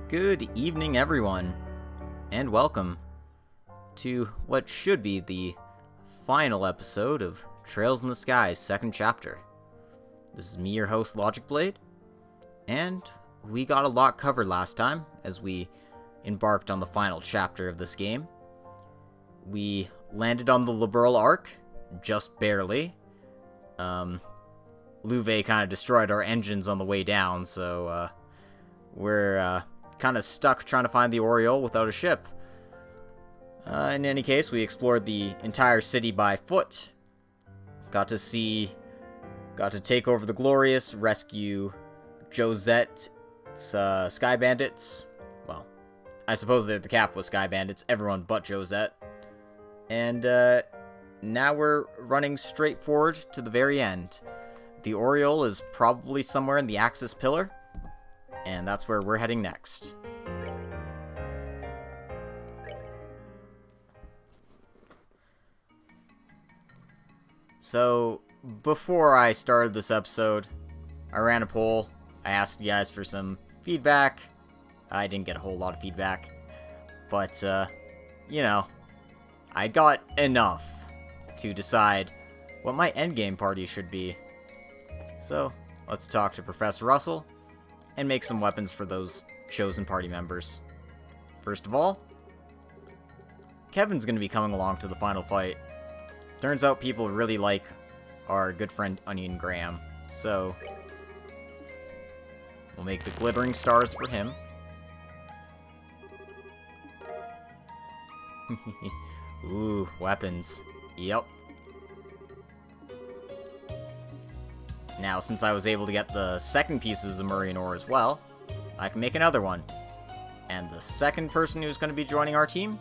Good evening, everyone, and welcome to what should be the final episode of Trails in the Sky's second chapter. This is me, your host, Logic Blade, and we got a lot covered last time as we embarked on the final chapter of this game. We landed on the Liberal Arc, just barely. Louvet kind of destroyed our engines on the way down, so we're kind of stuck trying to find the Oriole without a ship. In any case, we explored the entire city by foot. Got to take over the Glorious, rescue Josette's Sky Bandits. Well, I suppose they're the capital Sky Bandits, everyone but Josette. And now we're running straight forward to the very end. The Oriole is probably somewhere in the Axis Pillar, and that's where we're heading next. So, before I started this episode, I ran a poll. I asked you guys for some feedback. I didn't get a whole lot of feedback, but, I got enough to decide what my endgame party should be. So, let's talk to Professor Russell and make some weapons for those chosen party members. First of all, Kevin's going to be coming along to the final fight. Turns out people really like our good friend Onion Graham, so we'll make the glittering stars for him. Ooh, weapons. Yep. Now, since I was able to get the second piece of Zemurian ore as well, I can make another one. And the second person who's going to be joining our team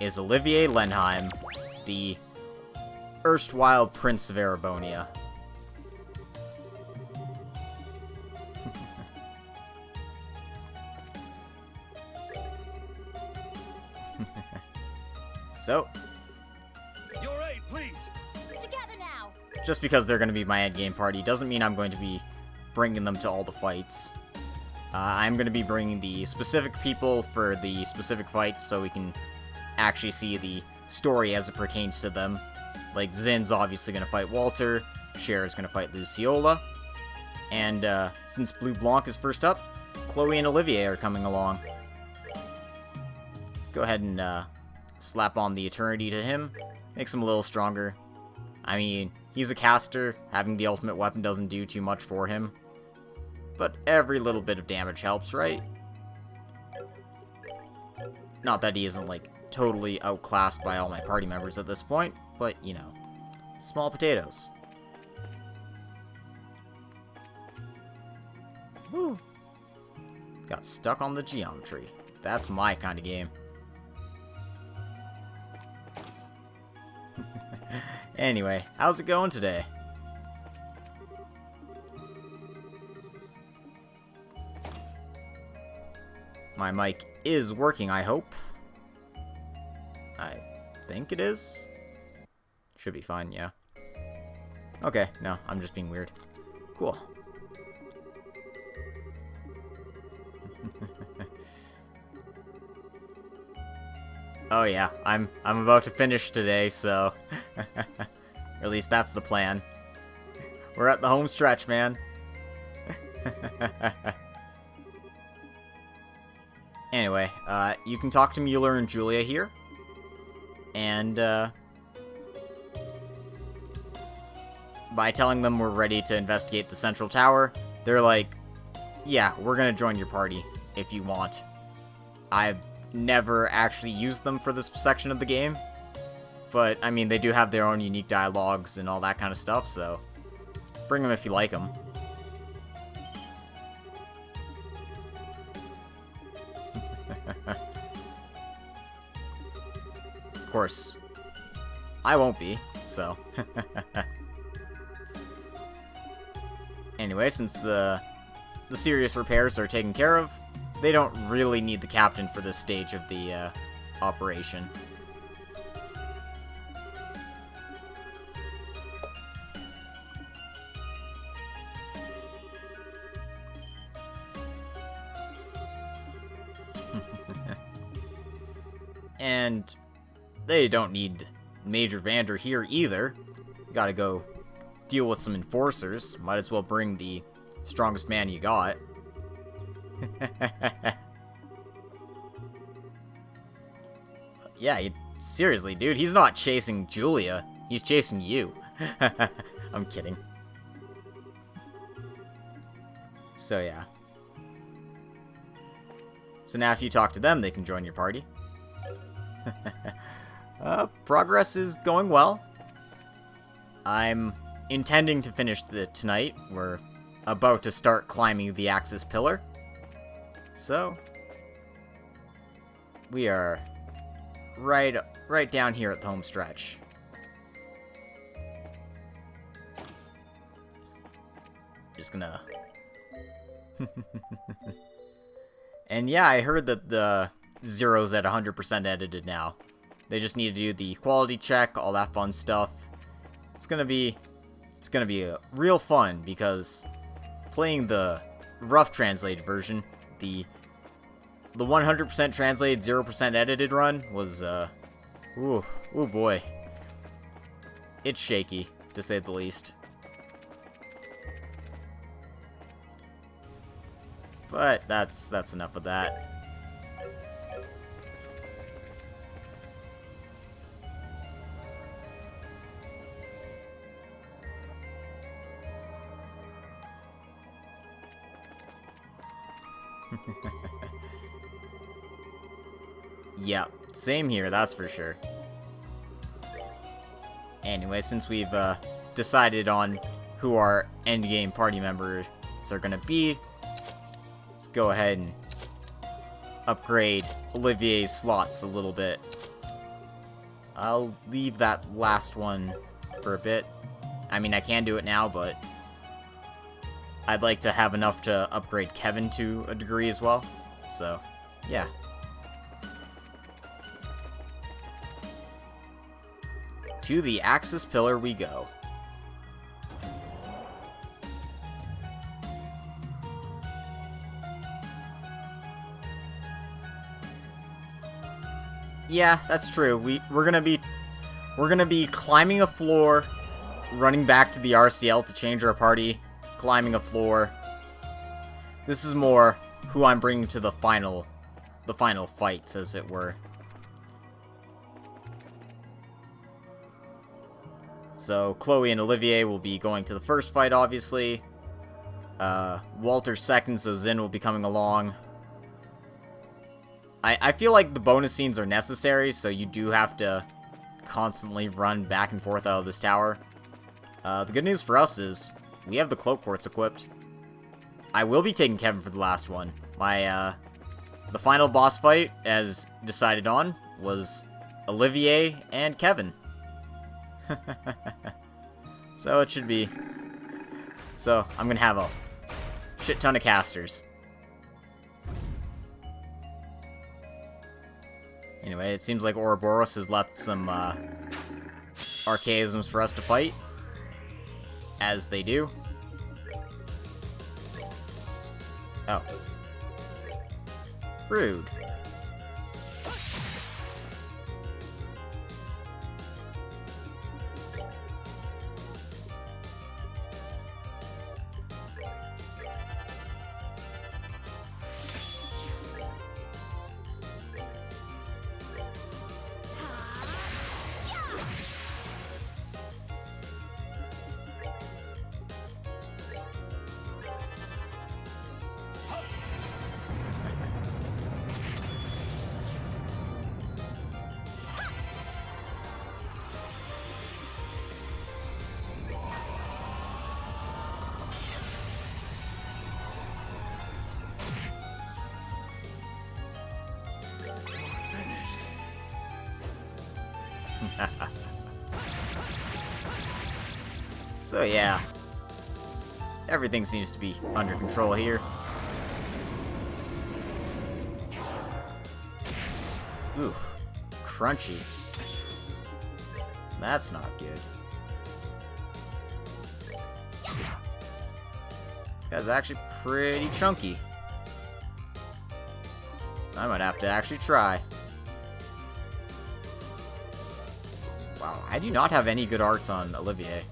is Olivier Lenheim, the erstwhile Prince of Erebonia. So, Your aid, please. Together now. Just because they're going to be my endgame party doesn't mean I'm going to be bringing them to all the fights. I'm going to be bringing the specific people for the specific fights so we can actually see the story as it pertains to them. Like, Zin's obviously going to fight Walter, Cher's going to fight Luciola, and since Blue Blanc is first up, Chloe and Olivier are coming along. Let's go ahead and slap on the Eternity to him, makes him a little stronger. I mean, he's a caster, having the ultimate weapon doesn't do too much for him, but every little bit of damage helps, right? Not that he isn't, like, totally outclassed by all my party members at this point, but, you know, small potatoes. Woo! Got stuck on the geometry. That's my kind of game. Anyway, how's it going today? My mic is working, I hope. I think it is. Should be fine, yeah. Okay, no, I'm just being weird. Cool. Oh yeah, I'm about to finish today, so at least that's the plan. We're at the home stretch, man. Anyway, you can talk to Mueller and Julia here. And, by telling them we're ready to investigate the Central Tower, they're like, yeah, we're gonna join your party, if you want. I've never actually used them for this section of the game, but, I mean, they do have their own unique dialogues and all that kind of stuff, so bring them if you like them. Of course, I won't be, so. Anyway, since the serious repairs are taken care of, they don't really need the captain for this stage of the operation. And they don't need Major Vander here either. Gotta go deal with some enforcers. Might as well bring the strongest man you got. Yeah, seriously, dude, he's not chasing Julia. He's chasing you. I'm kidding. So, yeah. So now if you talk to them, they can join your party. Progress is going well. I'm intending to finish tonight. We're about to start climbing the Axis Pillar. So, we are right down here at the home stretch. Just gonna... And yeah, I heard that the Zero's at 100% edited now. They just need to do the quality check, all that fun stuff. It's gonna be real fun, because playing the rough translated version, the 100% translated, 0% edited run was, ooh boy. It's shaky, to say the least. But that's enough of that. Yeah, same here, that's for sure. Anyway, since we've decided on who our endgame party members are gonna be, let's go ahead and upgrade Olivier's slots a little bit. I'll leave that last one for a bit. I mean, I can do it now, but I'd like to have enough to upgrade Kevin to a degree as well. So, yeah. To the Axis Pillar we go. Yeah, that's true. We're gonna be climbing a floor, running back to the RCL to change our party, climbing a floor. This is more who I'm bringing to the final fights, as it were. So Chloe and Olivier will be going to the first fight, obviously. Walter's second, so Zin will be coming along. I feel like the bonus scenes are necessary, so you do have to constantly run back and forth out of this tower. The good news for us is we have the cloak ports equipped. I will be taking Kevin for the last one. The final boss fight, as decided on, was Olivier and Kevin. So it should be... So, I'm gonna have a shit ton of casters. Anyway, it seems like Ouroboros has left some archaisms for us to fight. As they do. Oh. Rude. So yeah, everything seems to be under control here. Ooh, crunchy. That's not good. This guy's actually pretty chunky. I might have to actually try. I do not have any good arts on Olivier.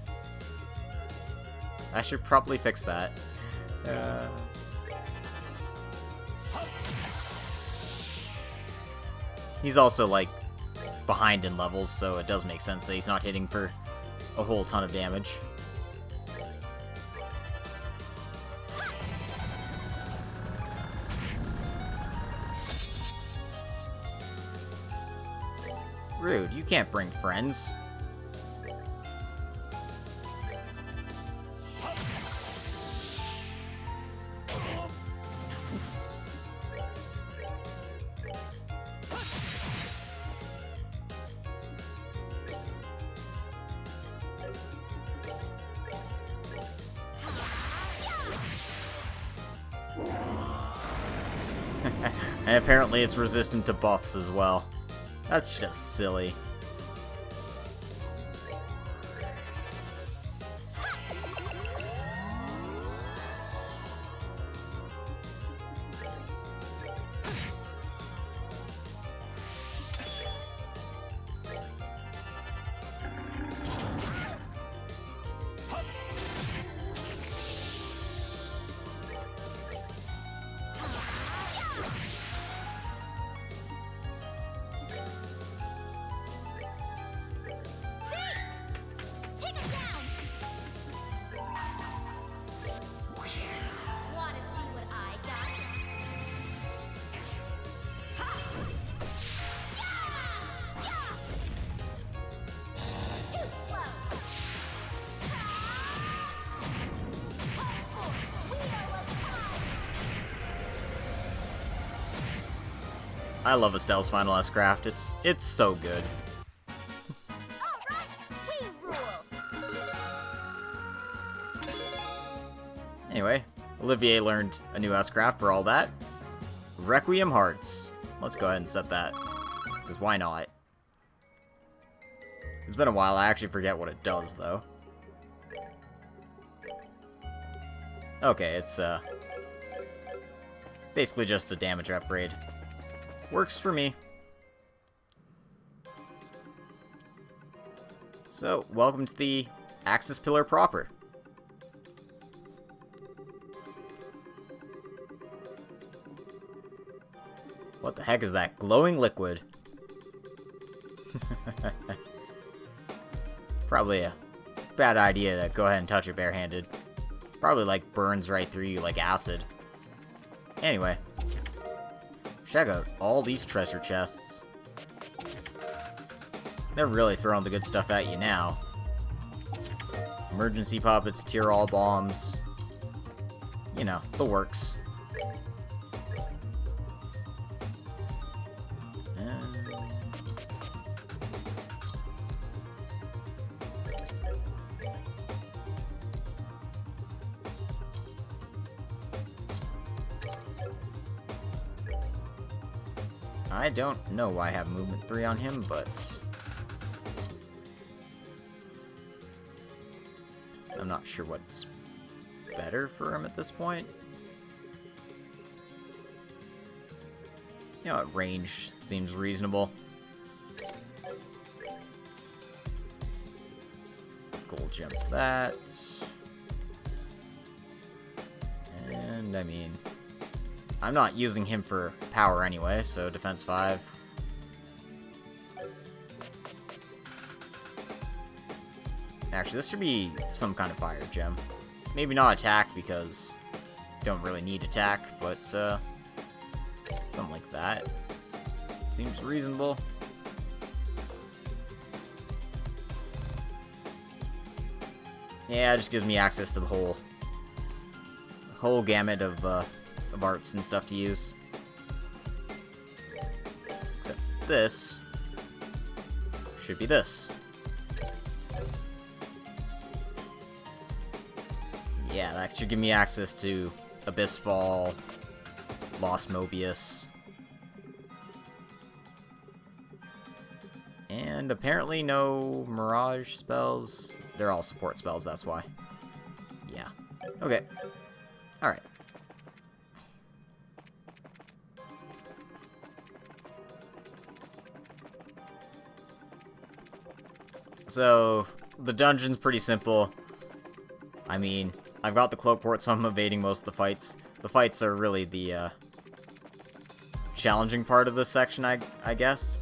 I should probably fix that. He's also, like, behind in levels, so it does make sense that he's not hitting for a whole ton of damage. Rude, you can't bring friends. And apparently it's resistant to buffs as well. That's just silly. I love Estelle's Final S craft. It's so good. Anyway, Olivier learned a new S craft for all that. Requiem Hearts. Let's go ahead and set that. Because why not? It's been a while, I actually forget what it does, though. Okay, it's basically just a damage upgrade. Works for me. So, welcome to the Axis Pillar proper. What the heck is that glowing liquid? Probably a bad idea to go ahead and touch it barehanded. Probably like burns right through you like acid. Anyway. Check out all these treasure chests. They're really throwing the good stuff at you now. Emergency puppets, tier all bombs. You know, the works. I don't know why I have movement 3 on him, but I'm not sure what's better for him at this point. You know what, range seems reasonable. Gold gem for that. And I mean, I'm not using him for power anyway, so defense 5. Actually, this should be some kind of fire gem. Maybe not attack, because don't really need attack, but something like that. Seems reasonable. Yeah, it just gives me access to the whole gamut of arts and stuff to use. Except this should be this. Yeah, that should give me access to Abyss Fall, Lost Mobius, and apparently no Mirage spells. They're all support spells, that's why. Yeah. Okay. Alright. So, the dungeon's pretty simple. I mean, I've got the cloak port, so I'm evading most of the fights. The fights are really the, challenging part of this section, I guess.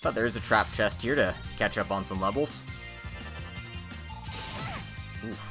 But there's a trap chest here to catch up on some levels. Oof.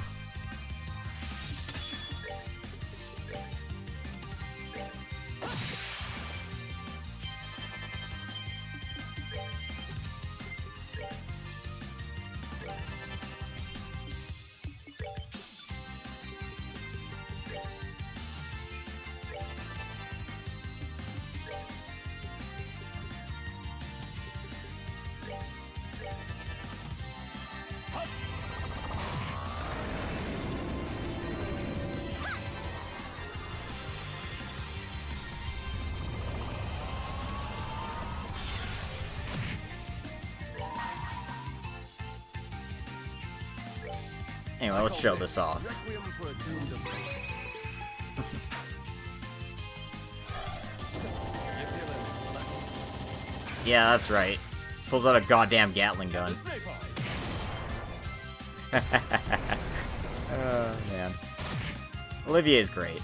Anyway, let's show this off. Yeah, that's right. Pulls out a goddamn Gatling gun. Oh, man. Olivier's great.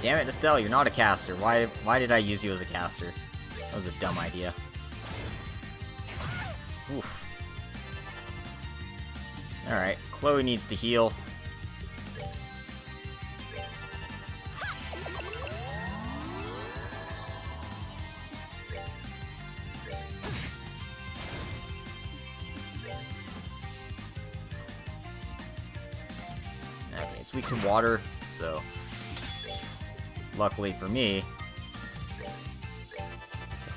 Damn it, Estelle, you're not a caster. Why did I use you as a caster? That was a dumb idea. Oof. Alright, Chloe needs to heal. Okay, it's weak to water, so... Luckily for me, a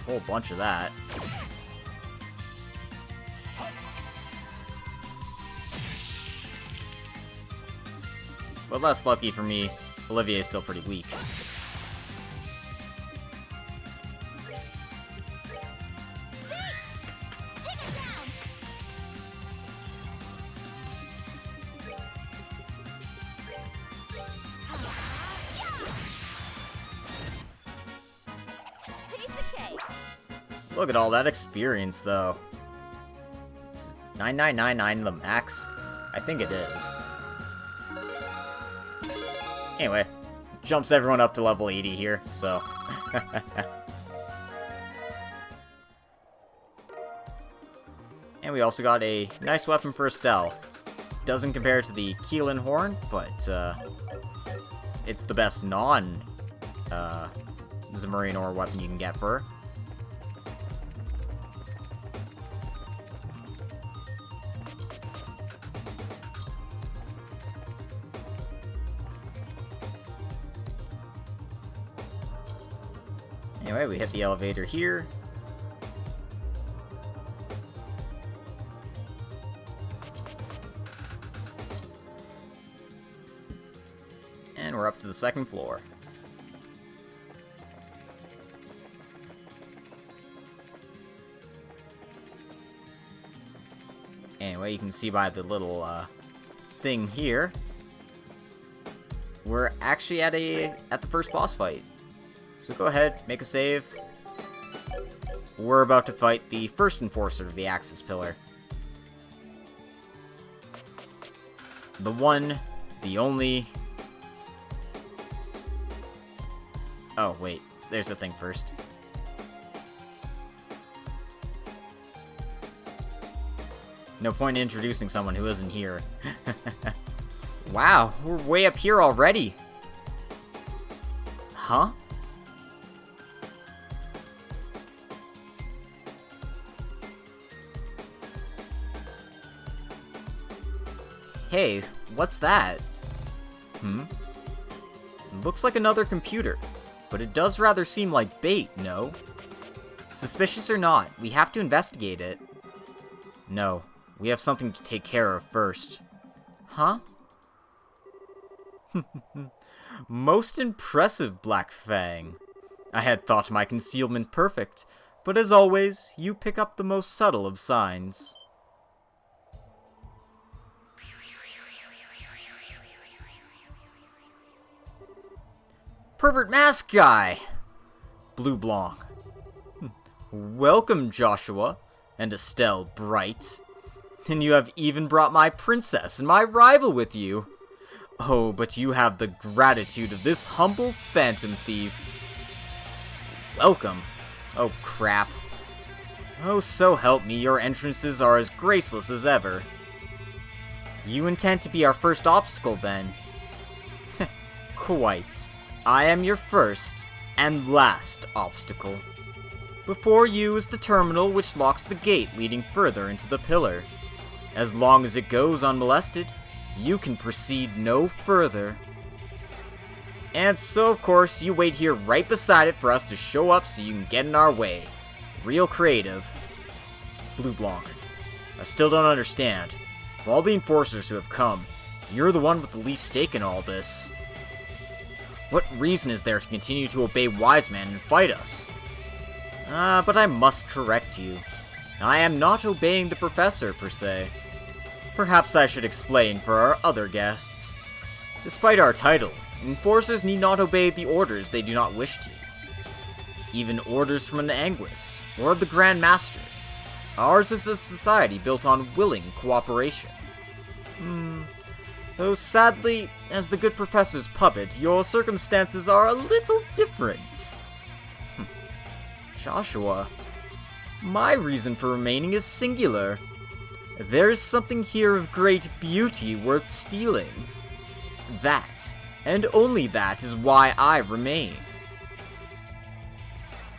whole bunch of that. But less lucky for me, Olivier is still pretty weak. Look at all that experience, though. 9999 the max? I think it is. Anyway, jumps everyone up to level 80 here, so... And we also got a nice weapon for Estelle. Doesn't compare to the Keelan Horn, but it's the best non-Zemurian ore weapon you can get for her. Anyway, we hit the elevator here. And we're up to the second floor. Anyway, you can see by the little thing here, we're actually at the first boss fight. So go ahead, make a save. We're about to fight the first enforcer of the Axis Pillar. The one, the only... Oh, wait. There's the thing first. No point in introducing someone who isn't here. Wow, we're way up here already. Huh? Hey, what's that? Looks like another computer, but it does rather seem like bait, no? Suspicious or not, we have to investigate it. No, we have something to take care of first. Huh? Most impressive, Black Fang. I had thought my concealment perfect, but as always, you pick up the most subtle of signs. Pervert mask guy! Blue Blanc. Welcome, Joshua, and Estelle Bright. And you have even brought my princess and my rival with you. Oh, but you have the gratitude of this humble phantom thief. Welcome. Oh, crap. Oh, so help me, your entrances are as graceless as ever. You intend to be our first obstacle, then? Quite. I am your first and last obstacle. Before you is the terminal which locks the gate leading further into the pillar. As long as it goes unmolested, you can proceed no further. And so, of course, you wait here right beside it for us to show up so you can get in our way. Real creative. Blue Blanc. I still don't understand. Of all the enforcers who have come, you're the one with the least stake in all this. What reason is there to continue to obey Wise Man and fight us? But I must correct you. I am not obeying the professor, per se. Perhaps I should explain for our other guests. Despite our title, enforcers need not obey the orders they do not wish to. Even orders from an Anguis, or the Grand Master. Ours is a society built on willing cooperation. Though sadly, as the good professor's puppet, your circumstances are a little different. Joshua, my reason for remaining is singular. There is something here of great beauty worth stealing. That, and only that, is why I remain.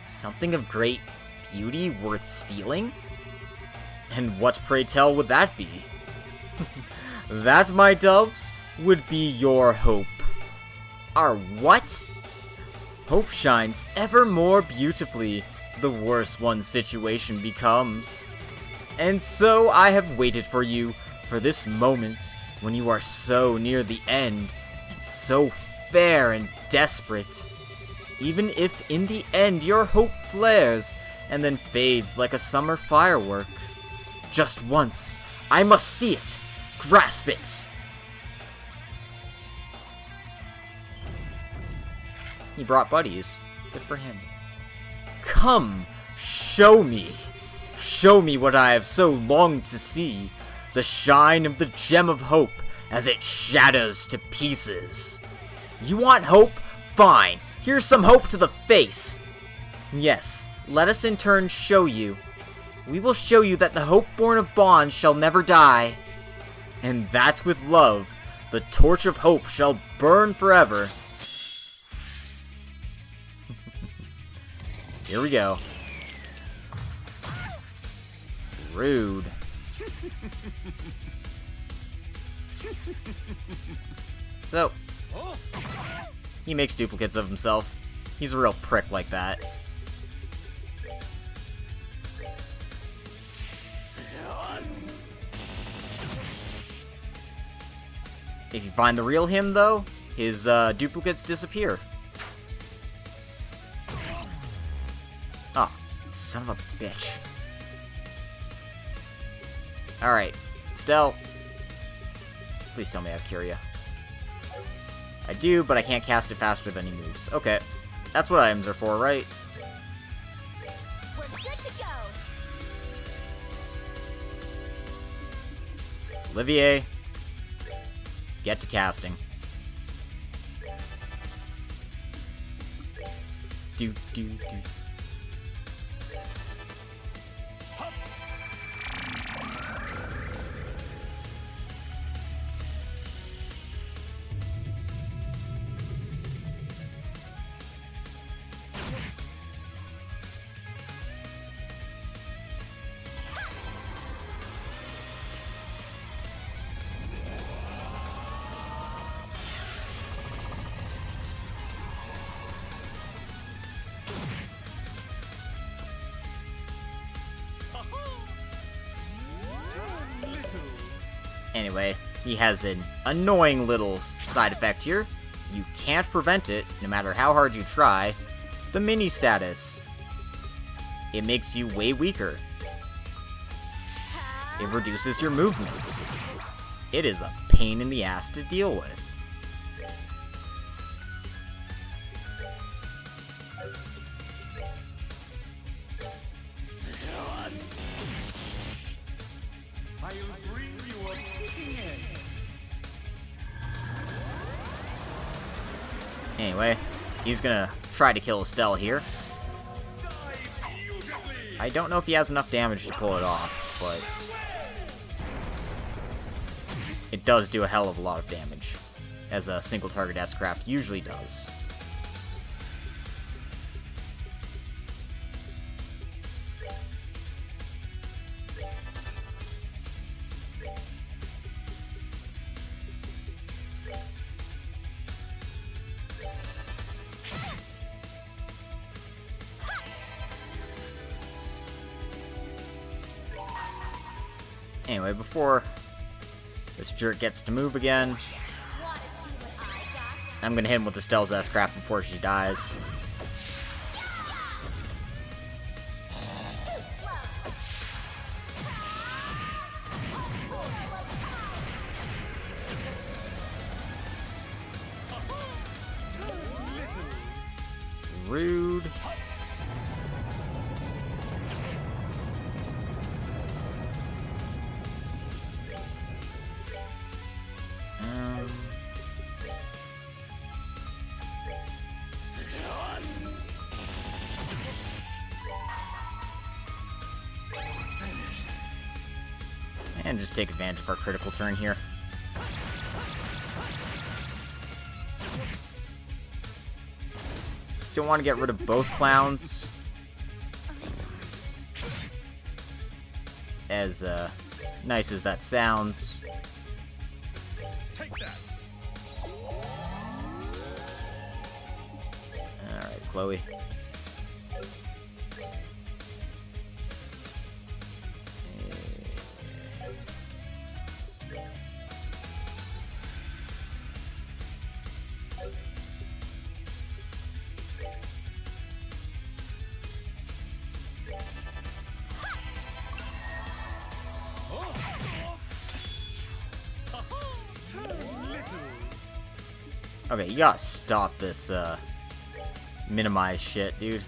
Something of great beauty worth stealing? And what, pray tell, would that be? That, my doves, would be your hope. Our what? Hope shines ever more beautifully the worse one's situation becomes. And so I have waited for you, for this moment, when you are so near the end, and so fair and desperate. Even if in the end your hope flares, and then fades like a summer firework. Just once, I must see it! Grasp it! He brought buddies. Good for him. Come, show me! Show me what I have so longed to see. The shine of the gem of hope as it shatters to pieces. You want hope? Fine. Here's some hope to the face. Yes, let us in turn show you. We will show you that the hope born of bonds shall never die. And that with love, the torch of hope shall burn forever. Here we go. Rude. So, he makes duplicates of himself. He's a real prick like that. If you find the real him, though, his duplicates disappear. Oh, son of a bitch. Alright, Stell. Please tell me I have Curia. I do, but I can't cast it faster than he moves. Okay, that's what items are for, right? We're good to go. Olivier, get to casting. Do. Anyway, he has an annoying little side effect here. You can't prevent it, no matter how hard you try. the mini status. It makes you way weaker. It reduces your movement. It is a pain in the ass to deal with. I'll bring you a fitting end. Anyway, he's gonna try to kill Estelle here. Die beautifully. I don't know if he has enough damage to pull it off, but it does do a hell of a lot of damage, as a single target S-Craft usually does. Anyway, before this jerk gets to move again, Wanna see what I got? I'm gonna hit him with Estelle's S-Craft before she dies. Too slow. Too little. Rude. And just take advantage of our critical turn here. Don't want to get rid of both clowns. As nice as that sounds. Take that. Alright, Chloe. Too little. Okay, you gotta stop this, minimize shit, dude.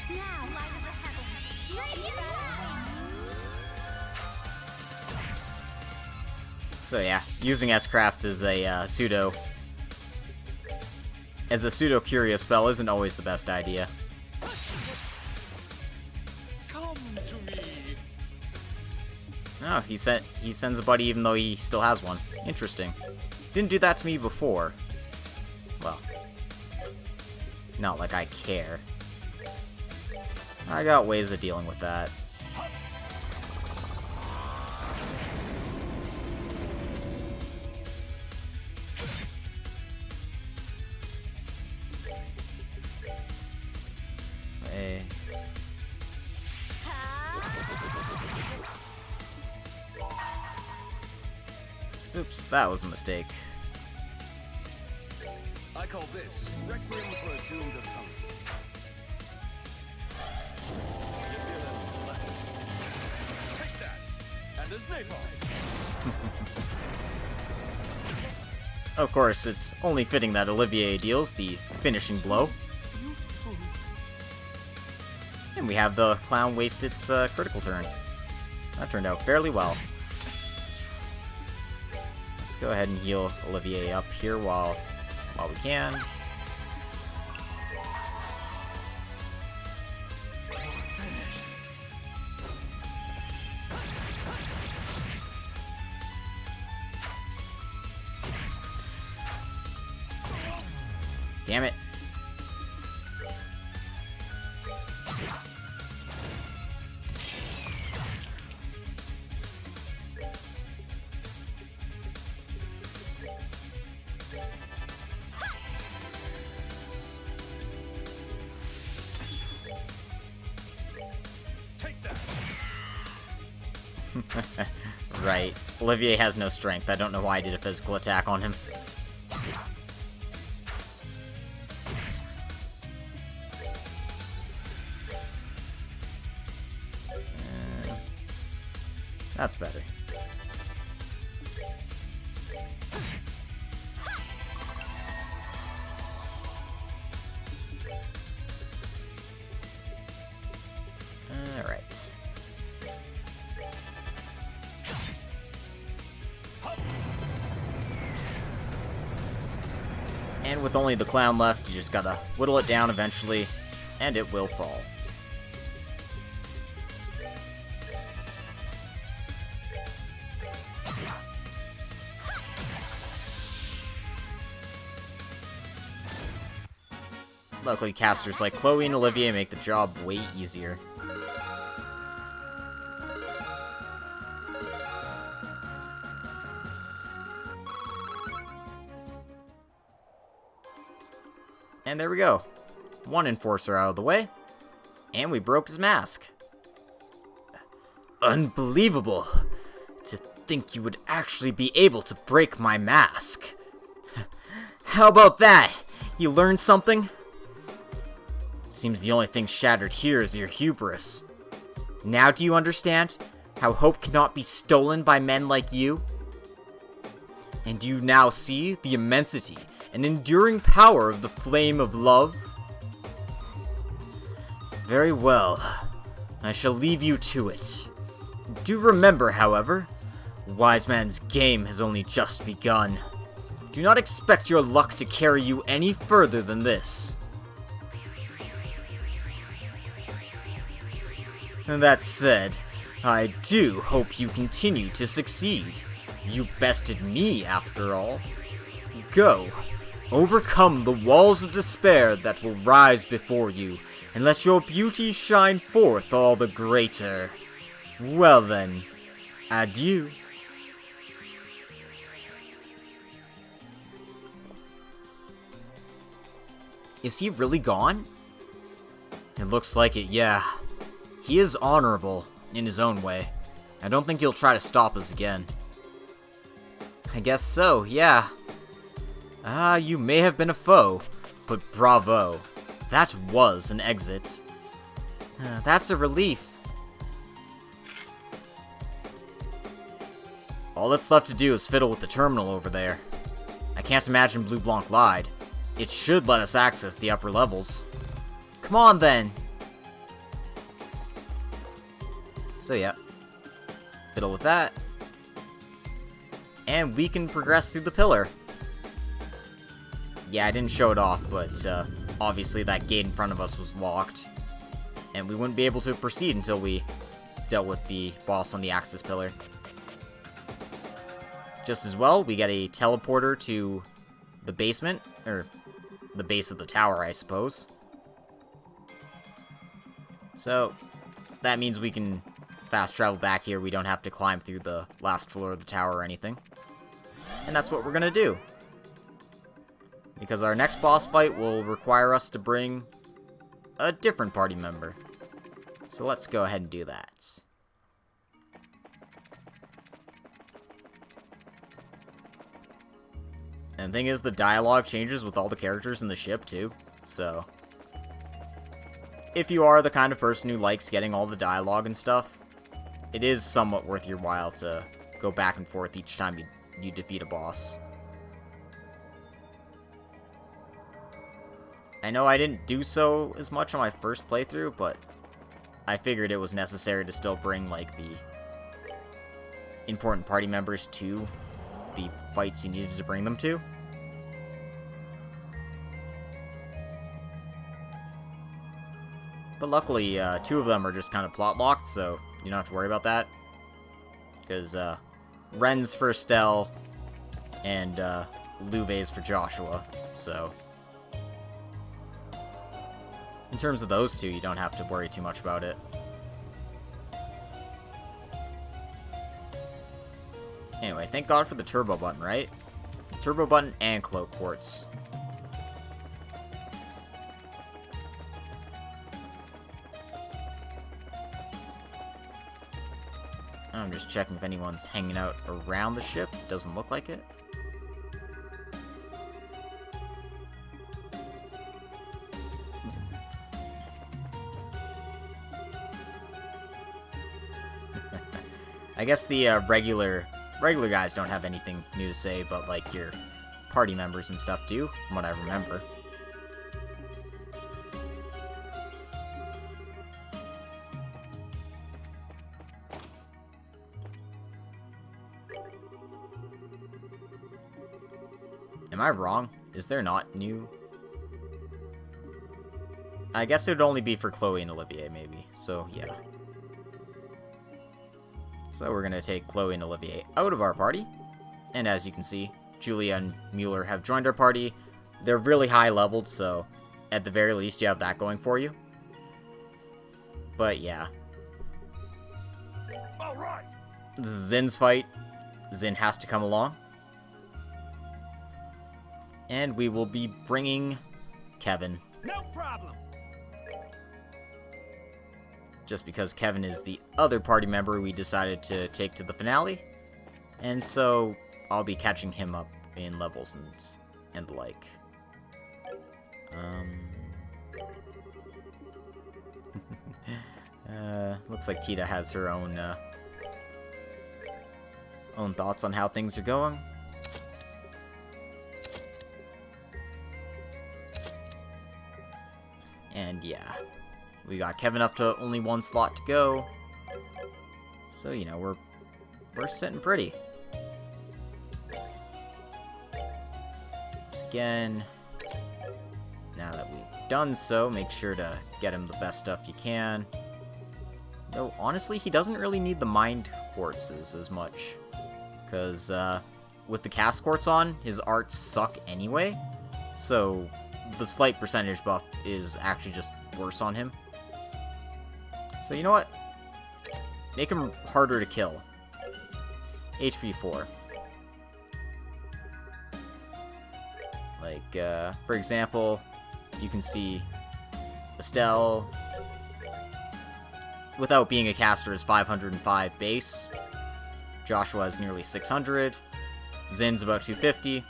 Now, light of the heavens. Raise your So yeah, using S-Craft as a pseudo curio spell isn't always the best idea. Come to me. Oh, he sends a buddy even though he still has one. Interesting. Didn't do that to me before. Well, not like I care. I got ways of dealing with that. Hey. Oops, that was a mistake. I call this Requiem for a Doomed Opponent. Take that! And a napalm! Of course, it's only fitting that Olivier deals the finishing blow. And we have the clown waste its critical turn. That turned out fairly well. Let's go ahead and heal Olivier up here while we can. Damn it. Take that. Right. Olivier has no strength. I don't know why I did a physical attack on him. That's better. Alright. And with only the clown left, you just gotta whittle it down eventually, and it will fall. Luckily, casters like Chloe and Olivier make the job way easier. And there we go. One enforcer out of the way. And we broke his mask. Unbelievable. To think you would actually be able to break my mask. How about that? You learned something? Seems the only thing shattered here is your hubris. Now do you understand how hope cannot be stolen by men like you? And do you now see the immensity and enduring power of the flame of love? Very well. I shall leave you to it. Do remember, however, Wise Man's game has only just begun. Do not expect your luck to carry you any further than this. And that said, I do hope you continue to succeed. You bested me, after all. Go. Overcome the walls of despair that will rise before you, and let your beauty shine forth all the greater. Well then, adieu. Is he really gone? It looks like it, yeah. He is honorable, in his own way. I don't think he'll try to stop us again. I guess so, yeah. You may have been a foe, but bravo. That was an exit. That's a relief. All that's left to do is fiddle with the terminal over there. I can't imagine Blue Blanc lied. It should let us access the upper levels. Come on, then! So yeah, fiddle with that, and we can progress through the pillar. Yeah, I didn't show it off, but obviously that gate in front of us was locked, and we wouldn't be able to proceed until we dealt with the boss on the Axis pillar. Just as well, we get a teleporter to the basement, or the base of the tower, I suppose. So that means we can fast travel back here. We don't have to climb through the last floor of the tower or anything. And that's what we're gonna do. Because our next boss fight will require us to bring a different party member. So let's go ahead and do that. And the thing is, the dialogue changes with all the characters in the ship too. So if you are the kind of person who likes getting all the dialogue and stuff, it is somewhat worth your while to go back and forth each time you defeat a boss. I know I didn't do so as much on my first playthrough, but I figured it was necessary to still bring, like, the important party members to the fights you needed to bring them to. But luckily, two of them are just kind of plot locked, so you don't have to worry about that. Because Ren's for Estelle, and Louvet's for Joshua, so In terms of those two, you don't have to worry too much about it. Anyway, thank God for the turbo button, right? Turbo button and cloak quartz. I'm just checking if anyone's hanging out around the ship. Doesn't look like it. I guess the regular guys don't have anything new to say, but like your party members and stuff do, from what I remember. Am I wrong? Is there not new? I guess it would only be for Chloe and Olivier, maybe. So, yeah. So we're going to take Chloe and Olivier out of our party. And as you can see, Julia and Mueller have joined our party. They're really high leveled, so at the very least you have that going for you. But yeah. All right. This is Zin's fight. Zin has to come along. And we will be bringing Kevin. No problem. Just because Kevin is the other party member we decided to take to the finale. And so I'll be catching him up in levels and the like. Looks like Tita has her own thoughts on how things are going. And yeah, we got Kevin up to only one slot to go. So, you know, we're sitting pretty. So again, now that we've done so, make sure to get him the best stuff you can. Though, honestly, he doesn't really need the mind quartzes as much. Because, with the cast quartz on, his arts suck anyway. So, the slight percentage buff is actually just worse on him. So, you know what? Make him harder to kill. HP 4. Like, for example, you can see Estelle, without being a caster, is 505 base. Joshua is nearly 600. Zin's about 250.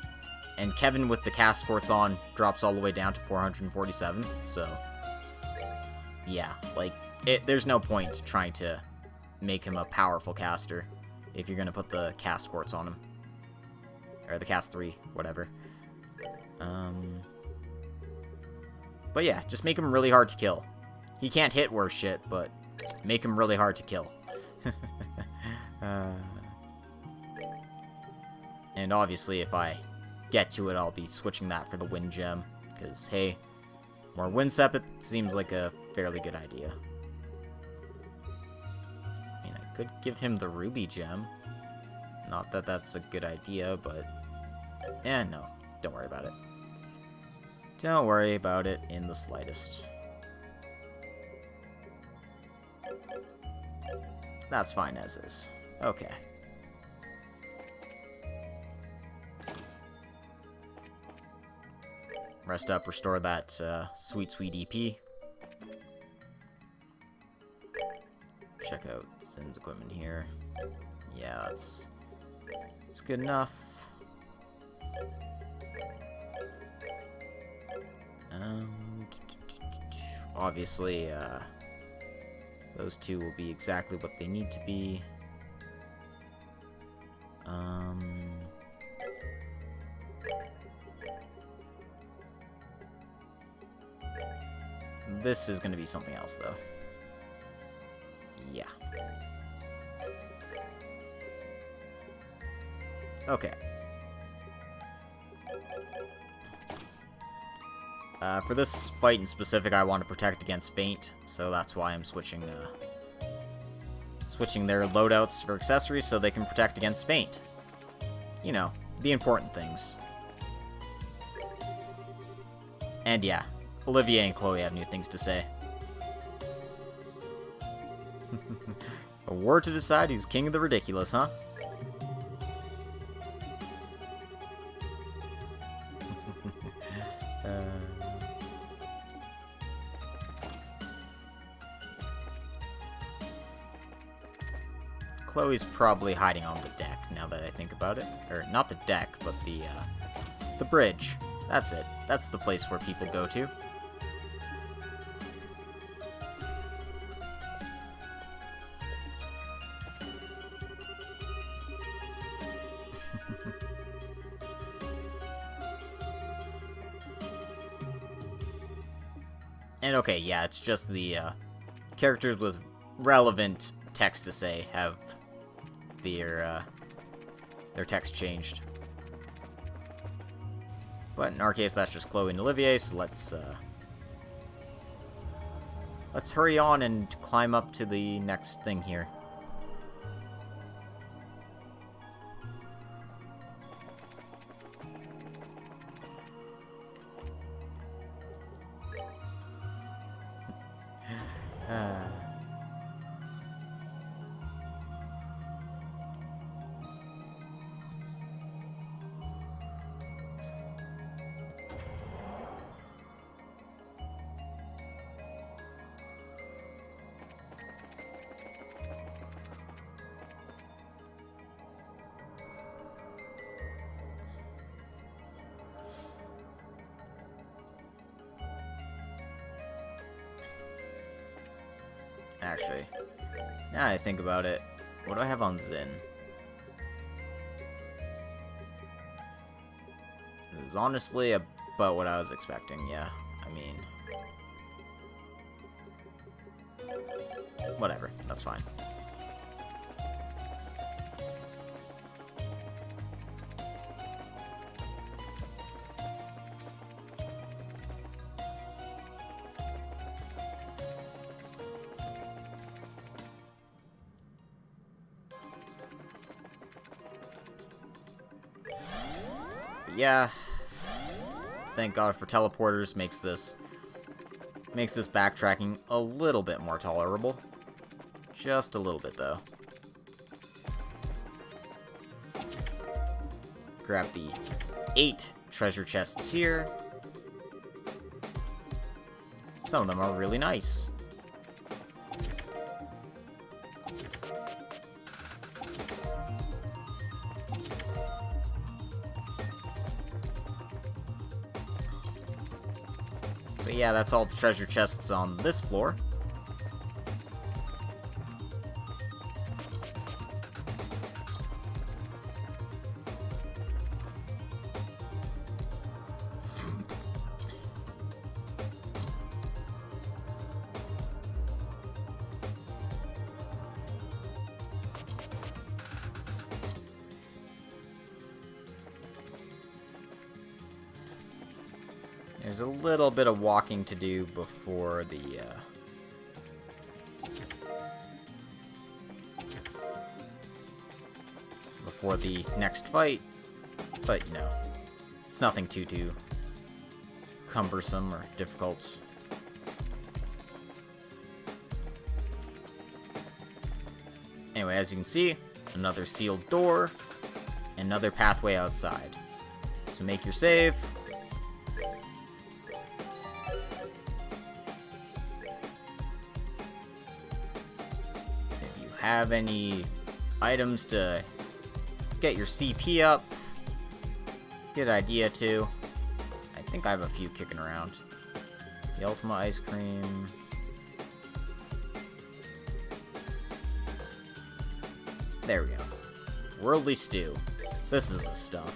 And Kevin, with the cast quartz on, drops all the way down to 447. So, yeah, like, there's no point trying to make him a powerful caster if you're going to put the cast quartz on him. Or the cast 3, whatever. But yeah, just make him really hard to kill. He can't hit worse shit, but make him really hard to kill. And obviously, if I get to it, I'll be switching that for the wind gem. Because, hey, more wind sepet seems like a fairly good idea. I mean, I could give him the ruby gem. Not that that's a good idea, but... no. Don't worry about it. Don't worry about it in the slightest. That's fine as is. Okay. Rest up, restore that sweet EP. Check out Sin's equipment here. Yeah, it's good enough. Obviously, those two will be exactly what they need to be. This is going to be something else, though. Yeah. Okay. For this fight in specific, I want to protect against feint, so that's why I'm switching their loadouts for accessories so they can protect against feint. You know, the important things. And yeah, Olivier and Chloe have new things to say. A war to decide who's king of the ridiculous, huh? Chloe's probably hiding on the deck, now that I think about it. Or, not the deck, but the bridge. That's it. That's the place where people go to. And okay, yeah, it's just the characters with relevant text to say have their text changed. But in our case, that's just Chloe and Olivier, so let's hurry on and climb up to the next thing here. Actually, now I think about it, what do I have on Zen? This is honestly about what I was expecting, yeah. I mean, whatever, that's fine. Yeah, thank God for teleporters, makes this backtracking a little bit more tolerable. Just a little bit, though. Grab the 8 treasure chests here. Some of them are really nice. But yeah, that's all the treasure chests on this floor. There's a little bit of walking to do before the next fight, but you know, it's nothing too cumbersome or difficult. Anyway, as you can see, another sealed door, another pathway outside. So make your save. Have any items to get your CP up, good idea too. I think I have a few kicking around. The Ultima Ice Cream. There we go. Worldly Stew. This is the stuff.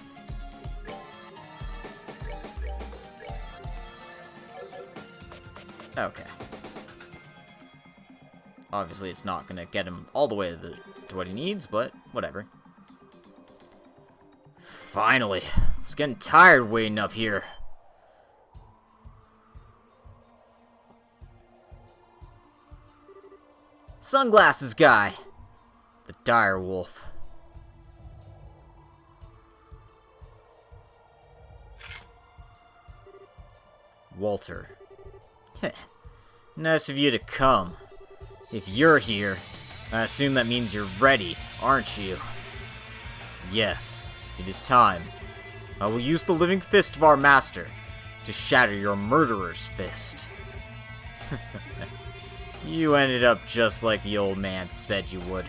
Okay. Obviously, it's not gonna get him all the way to what he needs, but whatever. Finally! I was getting tired waiting up here. Sunglasses guy! The dire wolf. Walter. Nice of you to come. If you're here, I assume that means you're ready, aren't you? Yes, it is time. I will use the living fist of our master to shatter your murderer's fist. You ended up just like the old man said you would.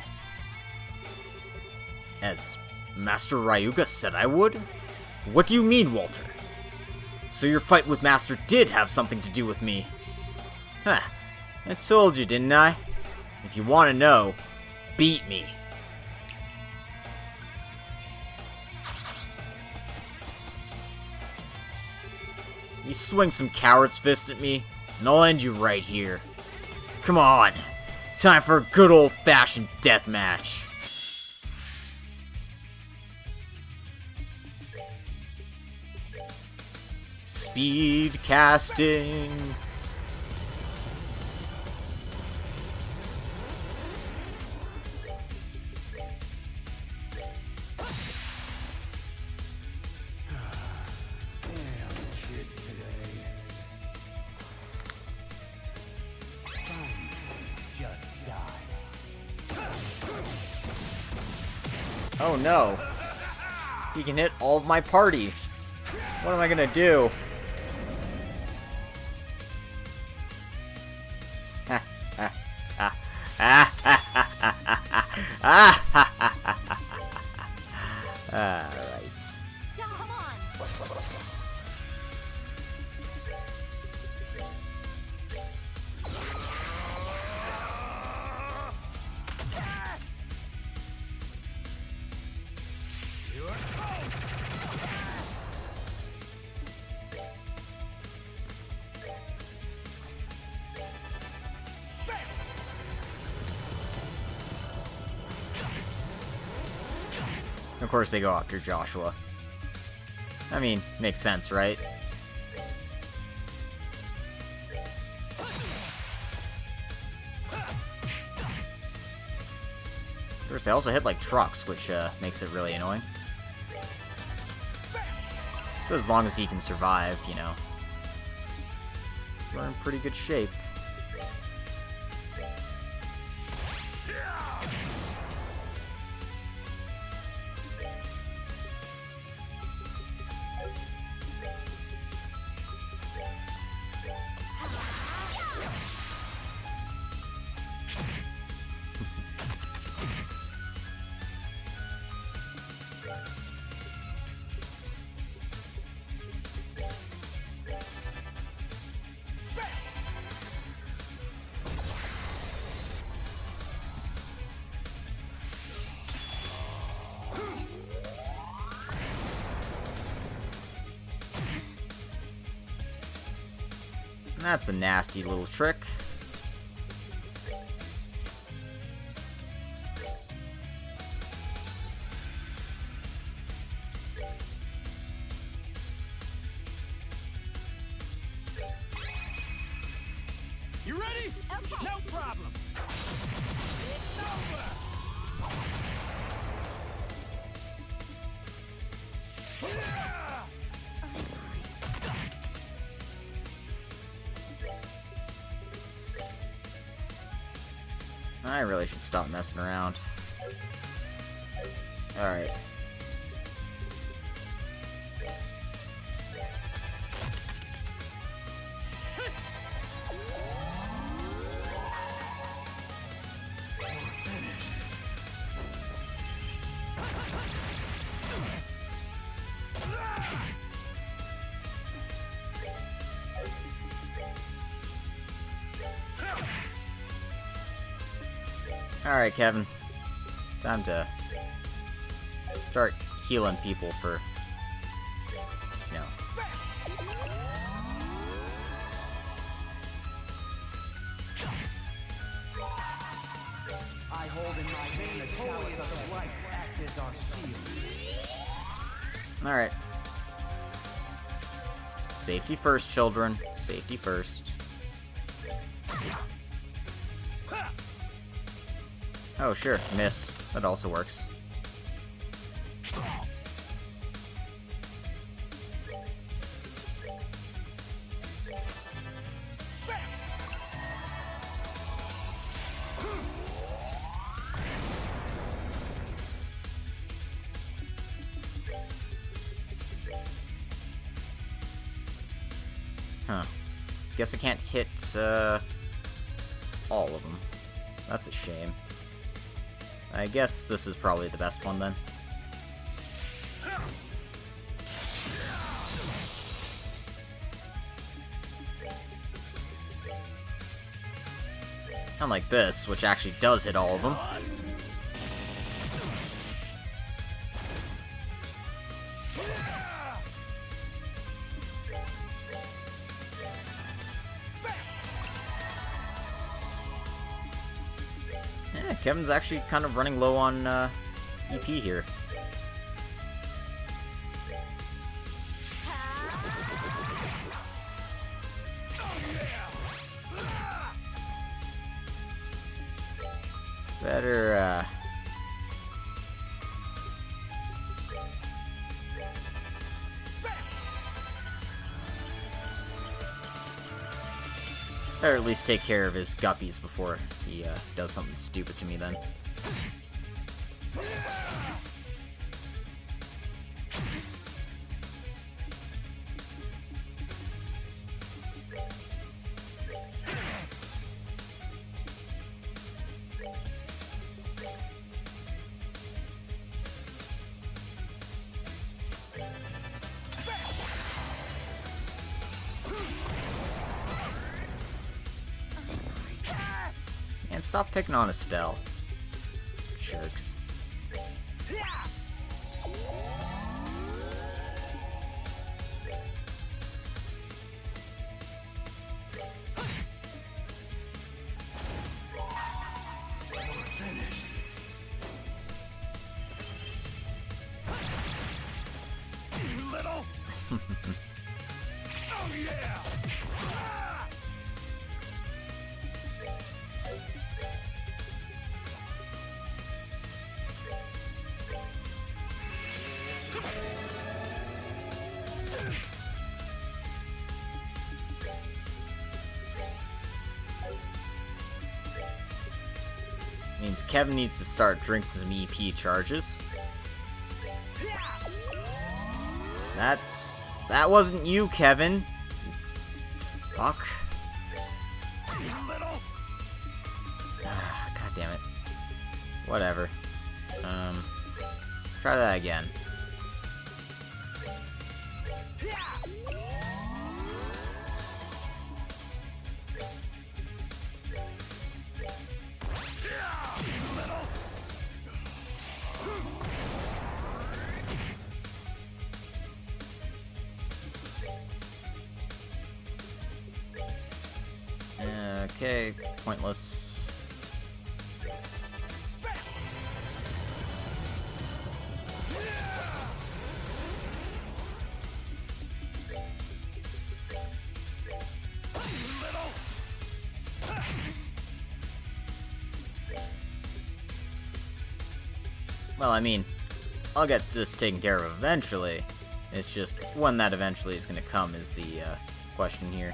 As Master Ryuga said I would? What do you mean, Walter? So your fight with Master did have something to do with me. Huh. I told you, didn't I? If you want to know, beat me. You swing some coward's fist at me, and I'll end you right here. Come on. Time for a good old-fashioned death match. Speed casting. Oh no. He can hit all of my party. What am I gonna do? Alright. Now come on. Of course they go after Joshua. I mean, makes sense, right? Of course, they also hit like trucks, which makes it really annoying. But as long as he can survive, you know, we're in pretty good shape. That's a nasty little trick. You ready? Okay. No problem. It's over. Oh, sorry. I really should stop messing around. Alright. Alright, Kevin. Time to start healing people for, you know. I hold in my hand the chalice of the light, act as our shield. Alright. Safety first, children. Safety first. Oh, sure. Miss. That also works. Huh. Guess I can't hit, all of them. That's a shame. I guess this is probably the best one, then. Unlike this, which actually does hit all of them. Yeah, Kevin's actually kind of running low on EP here. Better, better at least take care of his guppies before he, does something stupid to me then. And stop picking on Estelle. Jerks. Finished. You little. Oh yeah. Means Kevin needs to start drinking some EP charges. That wasn't you, Kevin. Fuck. Ah, God damn it. Whatever. Try that again. Okay, pointless. Well, I mean, I'll get this taken care of eventually. It's just when that eventually is going to come is the question here.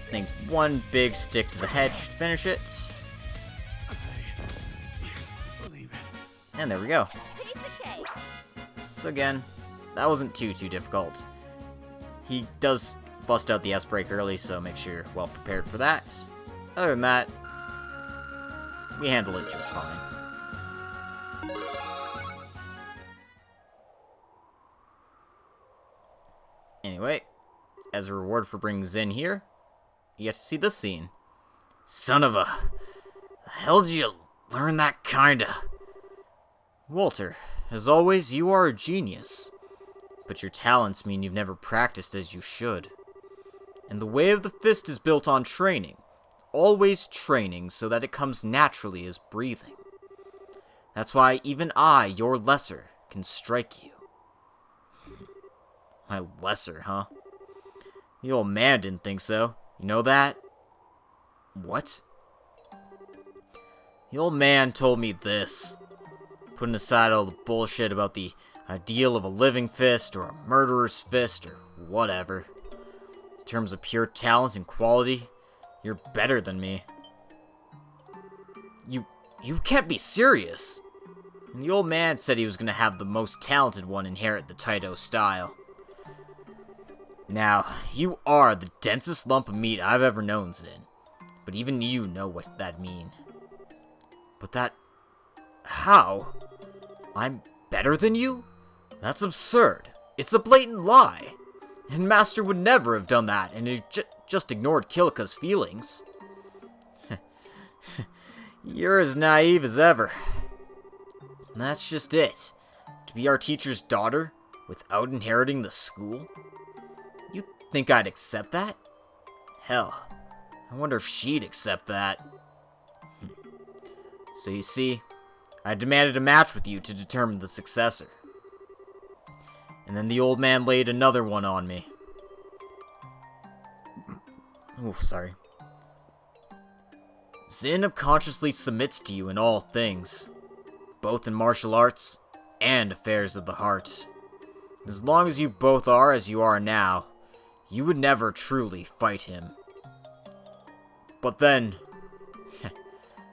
I think one big stick to the head should finish it. And there we go. Kiseki. So again, that wasn't too difficult. He does bust out the S-break early, so make sure you're well prepared for that. Other than that, we handle it just fine. Anyway, as a reward for bringing Zin here, you get to see this scene. Son of a... The hell did you learn that kinda? Walter, as always, you are a genius. But your talents mean you've never practiced as you should. And the way of the fist is built on training. Always training so that it comes naturally as breathing. That's why even I, your lesser, can strike you. My lesser, huh? The old man didn't think so. You know that? What? The old man told me this. Putting aside all the bullshit about the ideal of a living fist or a murderer's fist or whatever. In terms of pure talent and quality, you're better than me. You You can't be serious. And the old man said he was going to have the most talented one inherit the Taito style. Now, you are the densest lump of meat I've ever known, Zin. But even you know what that mean. But that... How? I'm better than you? That's absurd. It's a blatant lie. And Master would never have done that, and he just ignored Kilika's feelings. You're as naive as ever. And that's just it. To be our teacher's daughter, without inheriting the school? You think I'd accept that? Hell, I wonder if she'd accept that. So you see, I demanded a match with you to determine the successor. And then the old man laid another one on me. Oh, sorry. Zin unconsciously submits to you in all things, both in martial arts and affairs of the heart. As long as you both are as you are now, you would never truly fight him. But then,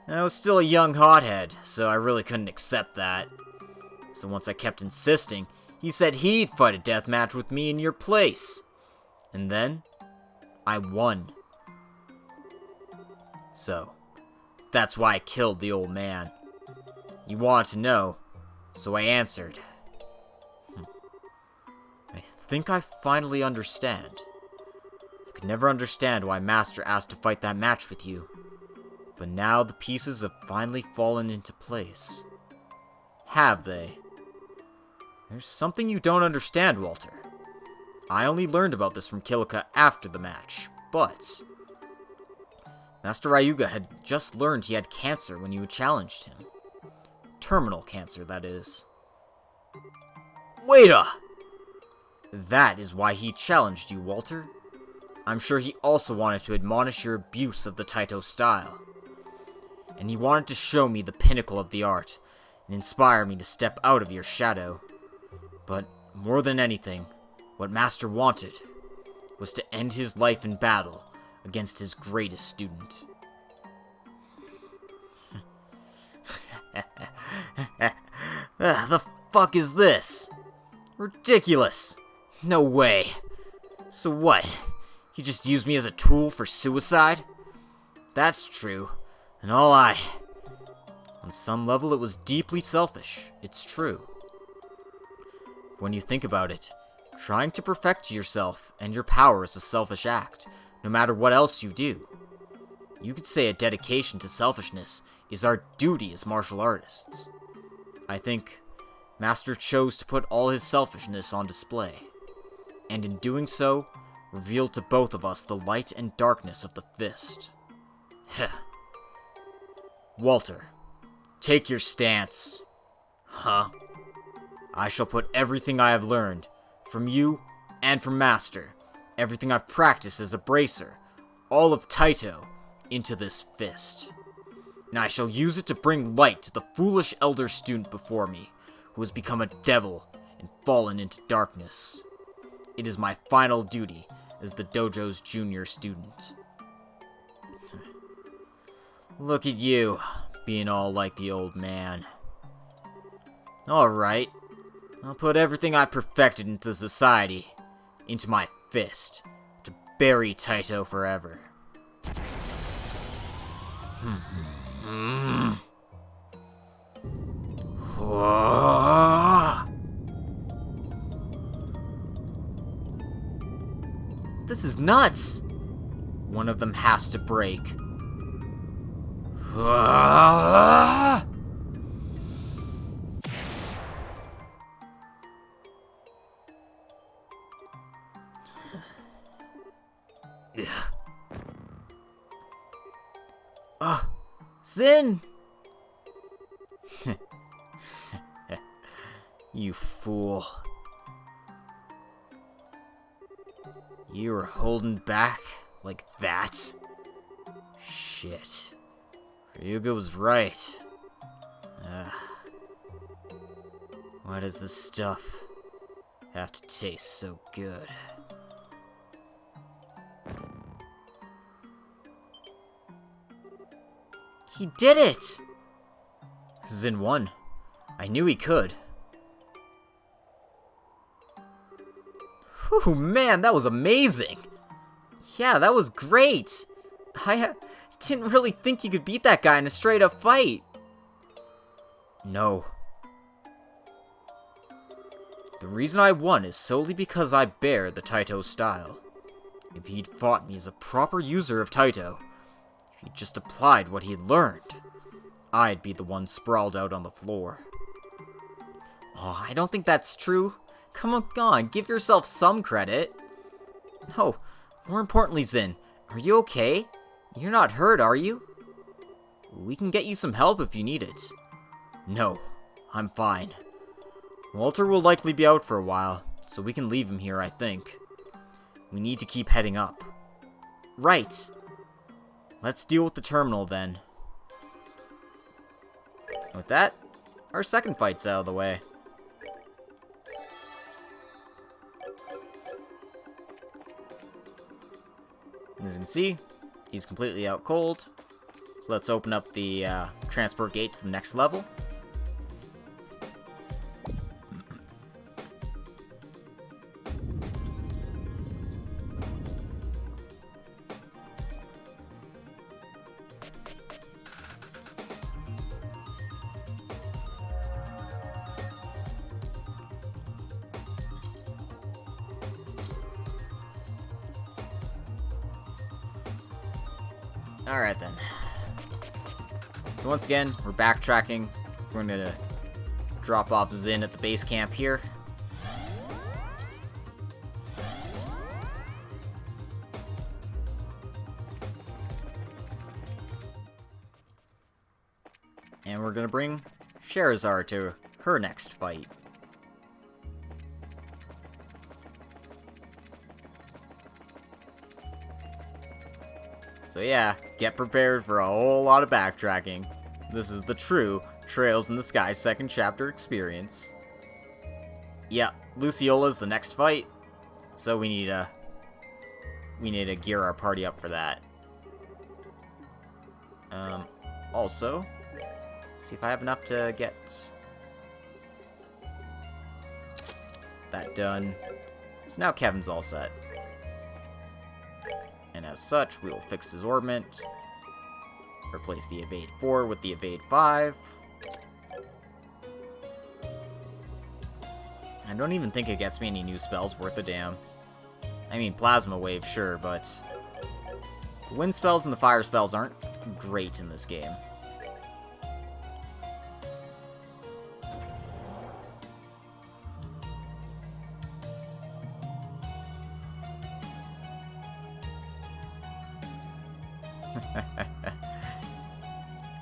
I was still a young hothead, so I really couldn't accept that. So once I kept insisting, he said he'd fight a deathmatch with me in your place. And then, I won. So, that's why I killed the old man. You wanted to know, so I answered. I think I finally understand. I could never understand why Master asked to fight that match with you. But now the pieces have finally fallen into place. Have they? There's something you don't understand, Walter. I only learned about this from Kilika after the match, but... Master Ryuga had just learned he had cancer when you challenged him. Terminal cancer, that is. Wait a! That is why he challenged you, Walter. I'm sure he also wanted to admonish your abuse of the Taito style. And he wanted to show me the pinnacle of the art, and inspire me to step out of your shadow. But, more than anything, what Master wanted was to end his life in battle against his greatest student. The fuck is this? Ridiculous! No way. So what? He just used me as a tool for suicide? That's true. And on some level it was deeply selfish. It's true. When you think about it, trying to perfect yourself and your power is a selfish act, no matter what else you do. You could say a dedication to selfishness is our duty as martial artists. I think Master chose to put all his selfishness on display, and in doing so, revealed to both of us the light and darkness of the fist. Walter, take your stance. Huh? I shall put everything I have learned, from you and from Master, everything I've practiced as a bracer, all of Taito, into this fist. And I shall use it to bring light to the foolish elder student before me, who has become a devil and fallen into darkness. It is my final duty as the dojo's junior student. Look at you, being all like the old man. Alright, I'll put everything I perfected into society, into my fist, to bury Taito forever. This is nuts! One of them has to break. Zin! You fool. You were holding back like that? Shit. Ryuga was right. Why does this stuff have to taste so good? He did it! Zin won. I knew he could. Whew, man, that was amazing! Yeah, that was great! I didn't really think you could beat that guy in a straight-up fight. No. The reason I won is solely because I bear the Taito style. If he'd fought me as a proper user of Taito, if he'd just applied what he'd learned, I'd be the one sprawled out on the floor. Oh, I don't think that's true. Come on, give yourself some credit. No, more importantly, Zin, are you okay? You're not hurt, are you? We can get you some help if you need it. No, I'm fine. Walter will likely be out for a while, so we can leave him here, I think. We need to keep heading up. Right. Let's deal with the terminal, then. With that, our second fight's out of the way. As you can see, he's completely out cold. So let's open up the transport gate to the next level. Alright then. So once again, we're backtracking. We're gonna drop off Zin at the base camp here. And we're gonna bring Sherazard to her next fight. So yeah, get prepared for a whole lot of backtracking. This is the true Trails in the Sky second chapter experience. Yeah, Luciola's the next fight, so we need to gear our party up for that. Also, see if I have enough to get that done. So now Kevin's all set. And as such, we will fix his orbment. Replace the Evade 4 with the Evade 5. I don't even think it gets me any new spells worth a damn. I mean, Plasma Wave, sure, but the wind spells and the fire spells aren't great in this game.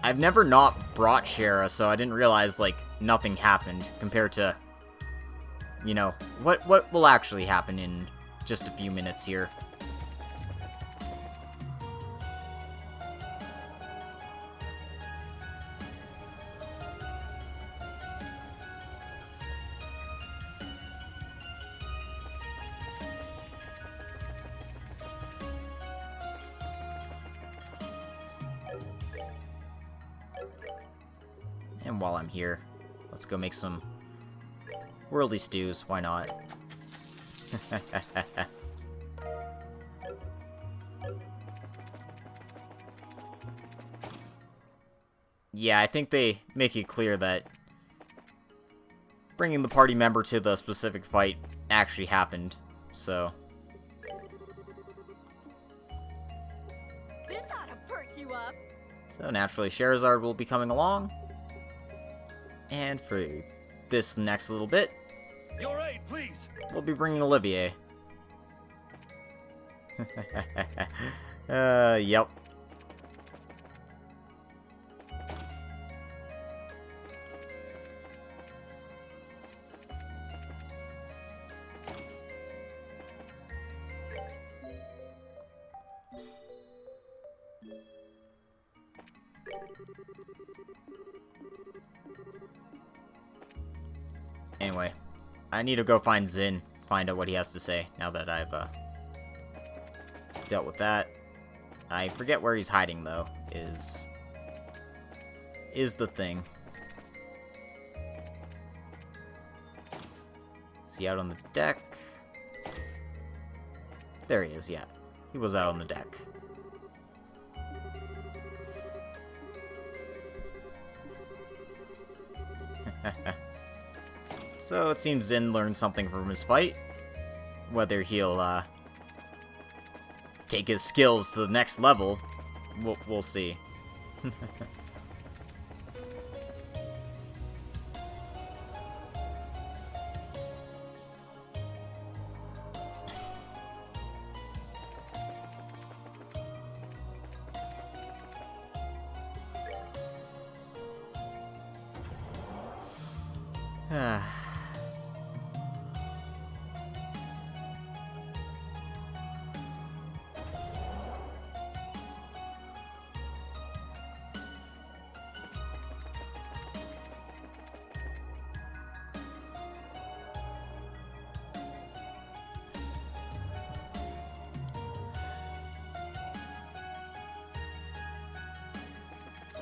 I've never not brought Shara, so I didn't realize, like, nothing happened compared to, you know, what will actually happen in just a few minutes here. And while I'm here, let's go make some worldly stews. Why not? Yeah, I think they make it clear that bringing the party member to the specific fight actually happened, so... This ought to perk you up. So naturally, Sherazard will be coming along. And for this next little bit, Your aid, please. we'll be bringing Olivier. Yep. Anyway, I need to go find Zin, find out what he has to say, now that I've, dealt with that. I forget where he's hiding, though, is the thing. Is he out on the deck? There he is, yeah. He was out on the deck. So it seems Zin learned something from his fight. Whether he'll take his skills to the next level, we'll see.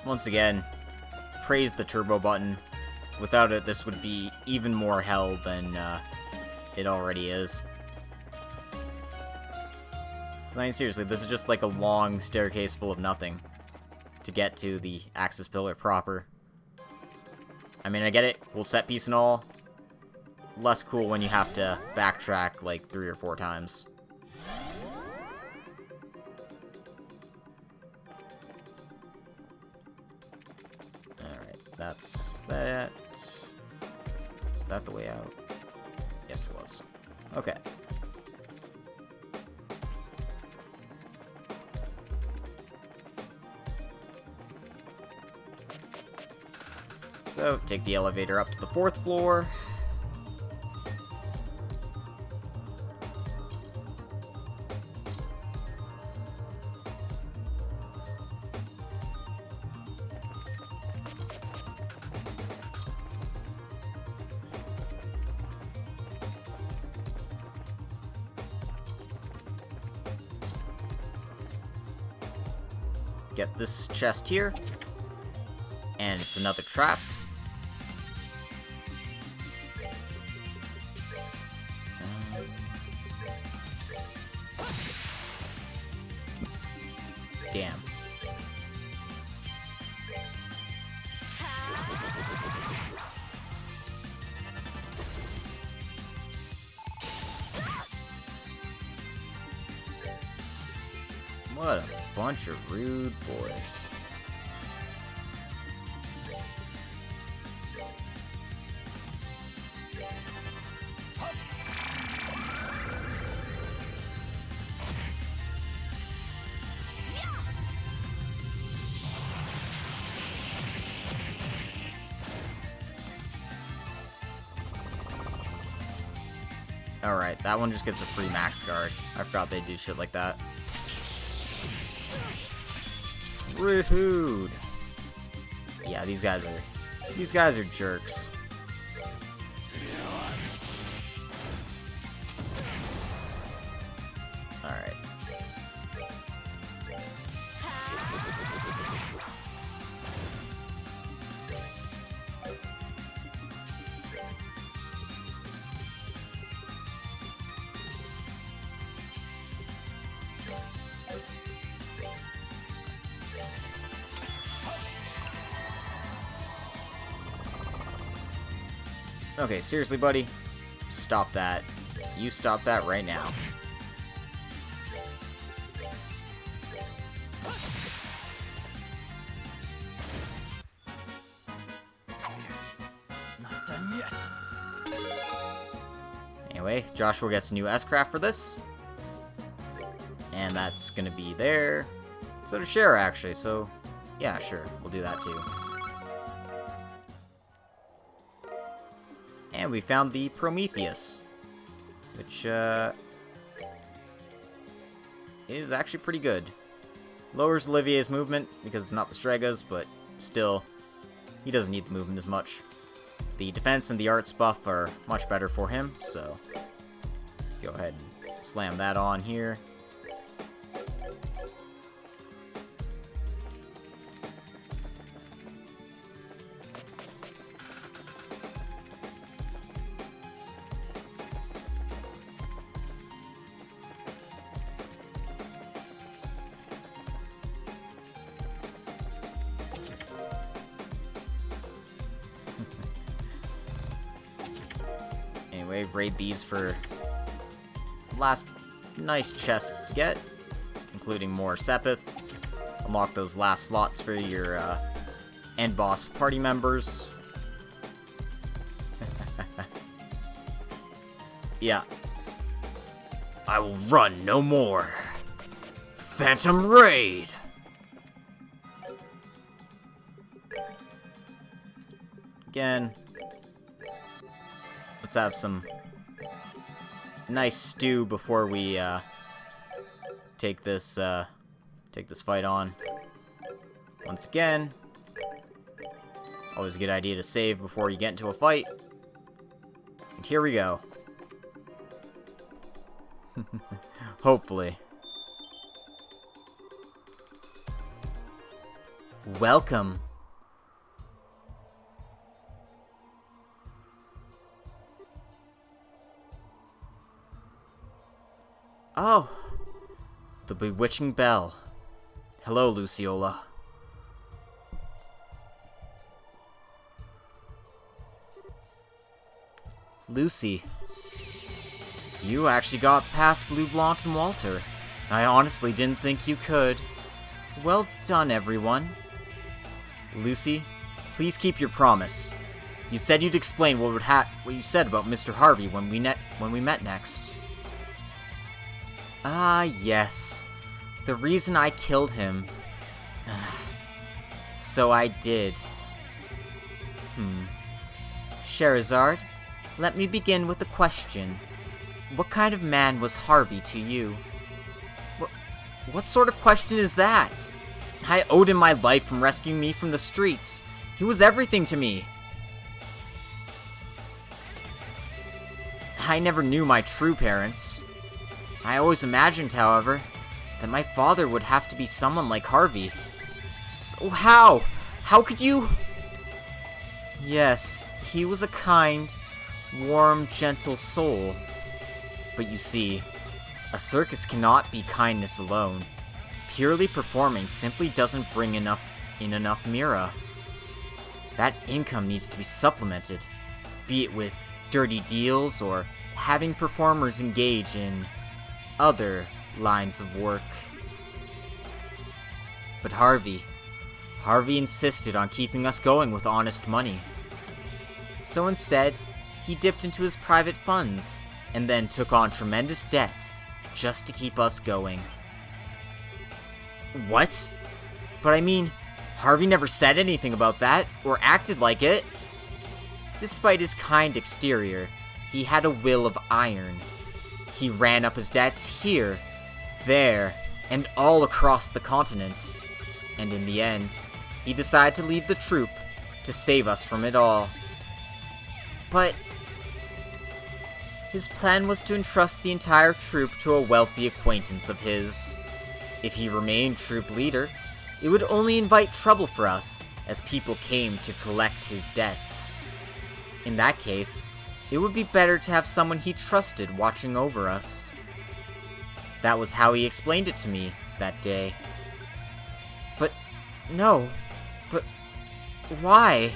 Once again, praise the turbo button. Without it, this would be even more hell than it already is. I mean, seriously, this is just like a long staircase full of nothing to get to the Axis Pillar proper. I mean, I get it, cool set piece and all. Less cool when you have to backtrack like 3 or 4 times. That's that. Is that the way out? Yes, it was. Okay. So, take the elevator up to the 4th floor. Get this chest here. And it's another trap. Damn. What a bunch of rude boys. Alright, that one just gets a free max guard. I forgot they do shit like that. Rude. Yeah, these guys are jerks. Alright. Okay, seriously, buddy. Stop that. You stop that right now. Not done yet. Anyway, Joshua gets a new S-Craft for this. And that's gonna be there. So does Shara, actually, so yeah, sure, we'll do that too. And we found the Prometheus, which is actually pretty good. Lowers Olivier's movement because it's not the Stregas, but still, he doesn't need the movement as much. The defense and the arts buff are much better for him, so go ahead and slam that on here. Anyway, raid these for last nice chests to get, including more Sepith. Unlock those last slots for your end boss party members. Yeah. I will run no more. Phantom Raid! Again, let's have some nice stew before we take this fight on. Once again, always a good idea to save before you get into a fight. And here we go. Hopefully. Welcome. Oh, the bewitching bell. Hello, Luciola. Lucy, you actually got past Blue Blanc and Walter. I honestly didn't think you could. Well done, everyone. Lucy, please keep your promise. You said you'd explain what you said about Mr. Harvey when we met next. Ah, yes. The reason I killed him. So I did. Sherazard, let me begin with a question. What kind of man was Harvey to you? What sort of question is that? I owed him my life from rescuing me from the streets. He was everything to me. I never knew my true parents. I always imagined, however, that my father would have to be someone like Harvey. So how? How could you? Yes, he was a kind, warm, gentle soul. But you see, a circus cannot be kindness alone. Purely performing simply doesn't bring in enough mira. That income needs to be supplemented, be it with dirty deals or having performers engage in other lines of work. But Harvey insisted on keeping us going with honest money. So instead, he dipped into his private funds and then took on tremendous debt just to keep us going. What? But I mean, Harvey never said anything about that or acted like it. Despite his kind exterior, he had a will of iron. He ran up his debts here, there, and all across the continent. And in the end, he decided to leave the troupe to save us from it all. But his plan was to entrust the entire troupe to a wealthy acquaintance of his. If he remained troupe leader, it would only invite trouble for us, as people came to collect his debts. In that case, it would be better to have someone he trusted watching over us. That was how he explained it to me that day. But why?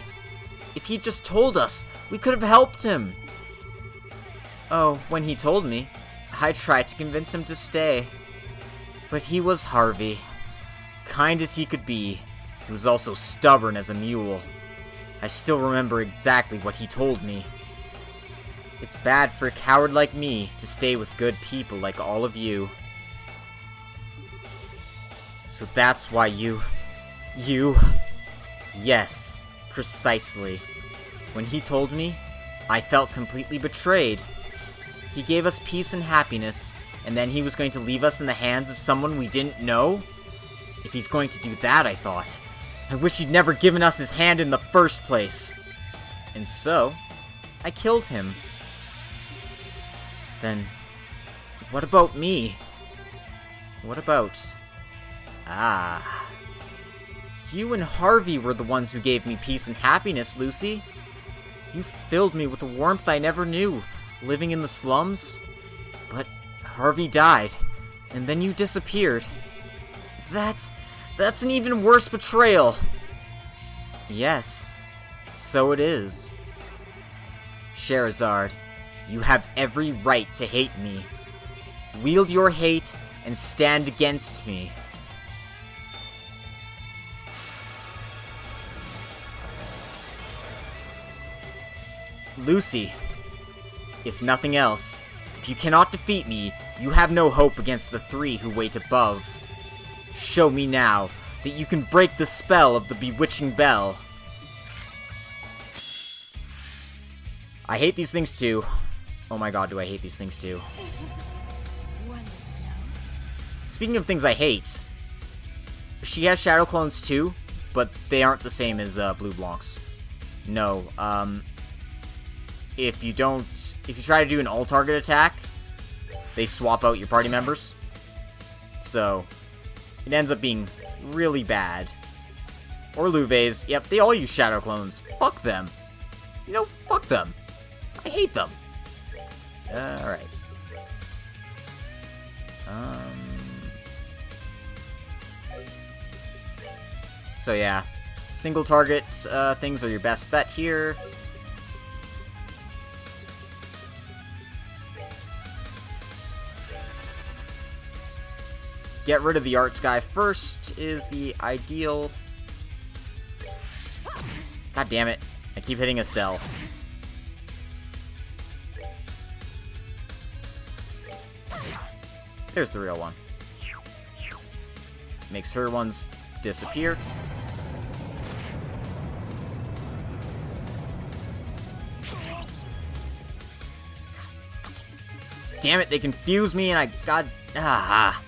If he just told us, we could have helped him. Oh, when he told me, I tried to convince him to stay. But he was Harvey. Kind as he could be, he was also stubborn as a mule. I still remember exactly what he told me. It's bad for a coward like me to stay with good people like all of you. So that's why you... Yes, precisely. When he told me, I felt completely betrayed. He gave us peace and happiness, and then he was going to leave us in the hands of someone we didn't know? If he's going to do that, I thought, I wish he'd never given us his hand in the first place. And so, I killed him. Then, what about me? What about... Ah. You and Harvey were the ones who gave me peace and happiness, Lucy. You filled me with a warmth I never knew, living in the slums. But Harvey died, and then you disappeared. That's an even worse betrayal. Yes, so it is. Sherazard, You have every right to hate me. Wield your hate and stand against me. Lucy, if nothing else, if you cannot defeat me, you have no hope against the three who wait above. Show me now that you can break the spell of the bewitching bell. I hate these things too. Oh my god, do I hate these things too. Speaking of things I hate, she has shadow clones too, but they aren't the same as Blue Blancs. No, if you try to do an all-target attack, they swap out your party members. So, it ends up being really bad. Or Louvé's. Yep, they all use shadow clones. Fuck them. You know, fuck them. I hate them. Alright. So yeah, single target things are your best bet here. Get rid of the Arts guy first is the ideal. God damn it. I keep hitting Estelle. There's the real one. Makes her ones disappear. Damn it, they confuse me and I got... Ah.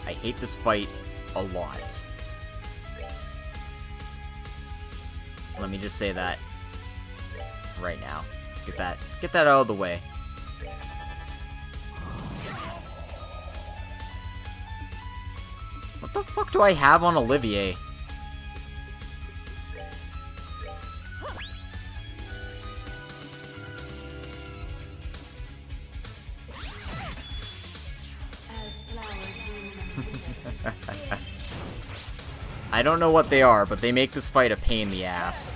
I hate this fight a lot. Let me just say that right now. Get that out of the way. What the fuck do I have on Olivier? I don't know what they are, but they make this fight a pain in the ass.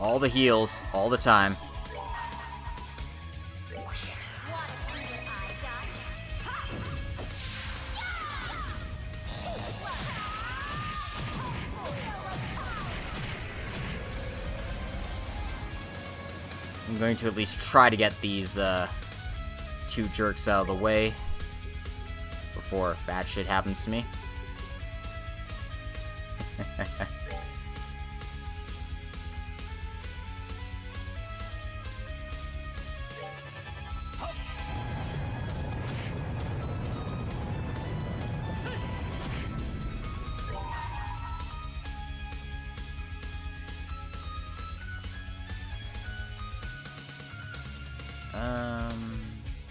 All the heals, all the time. I'm going to at least try to get these two jerks out of the way before bad shit happens to me.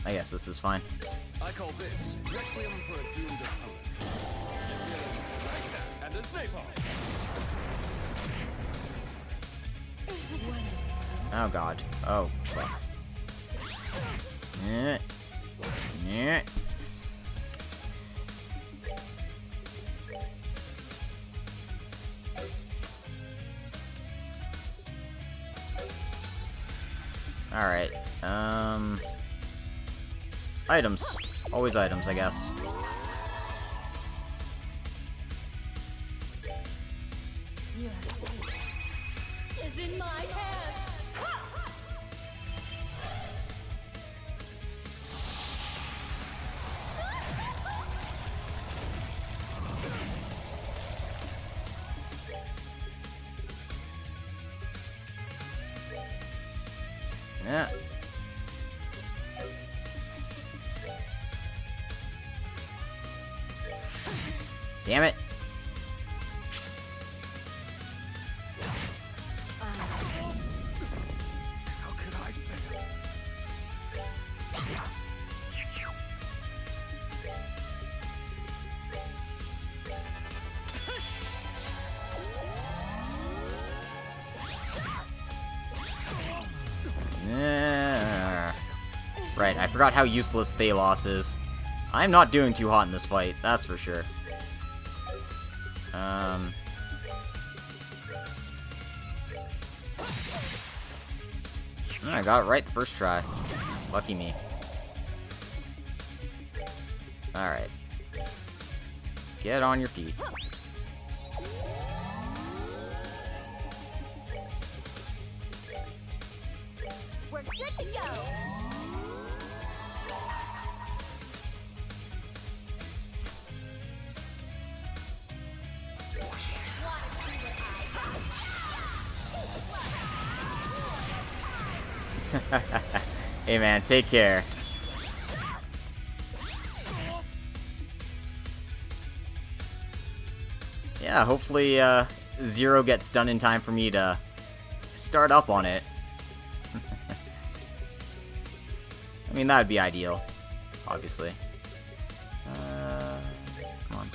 I guess this is fine. I call this Requiem for a Doomed Opponent. And a napalm. Oh god. Oh fuck. Yeah. Yeah. Alright. Items. Always items, I guess. Your fate is in my hands. Yeah. Damn it. How could I fail? Yeah. Right, I forgot how useless Thalos is. I'm not doing too hot in this fight, that's for sure. I got it right the first try. Lucky me. Alright. Get on your feet. We're good to go. Hey man, take care. Yeah, hopefully Zero gets done in time for me to start up on it. I mean, that would be ideal, obviously. Come on.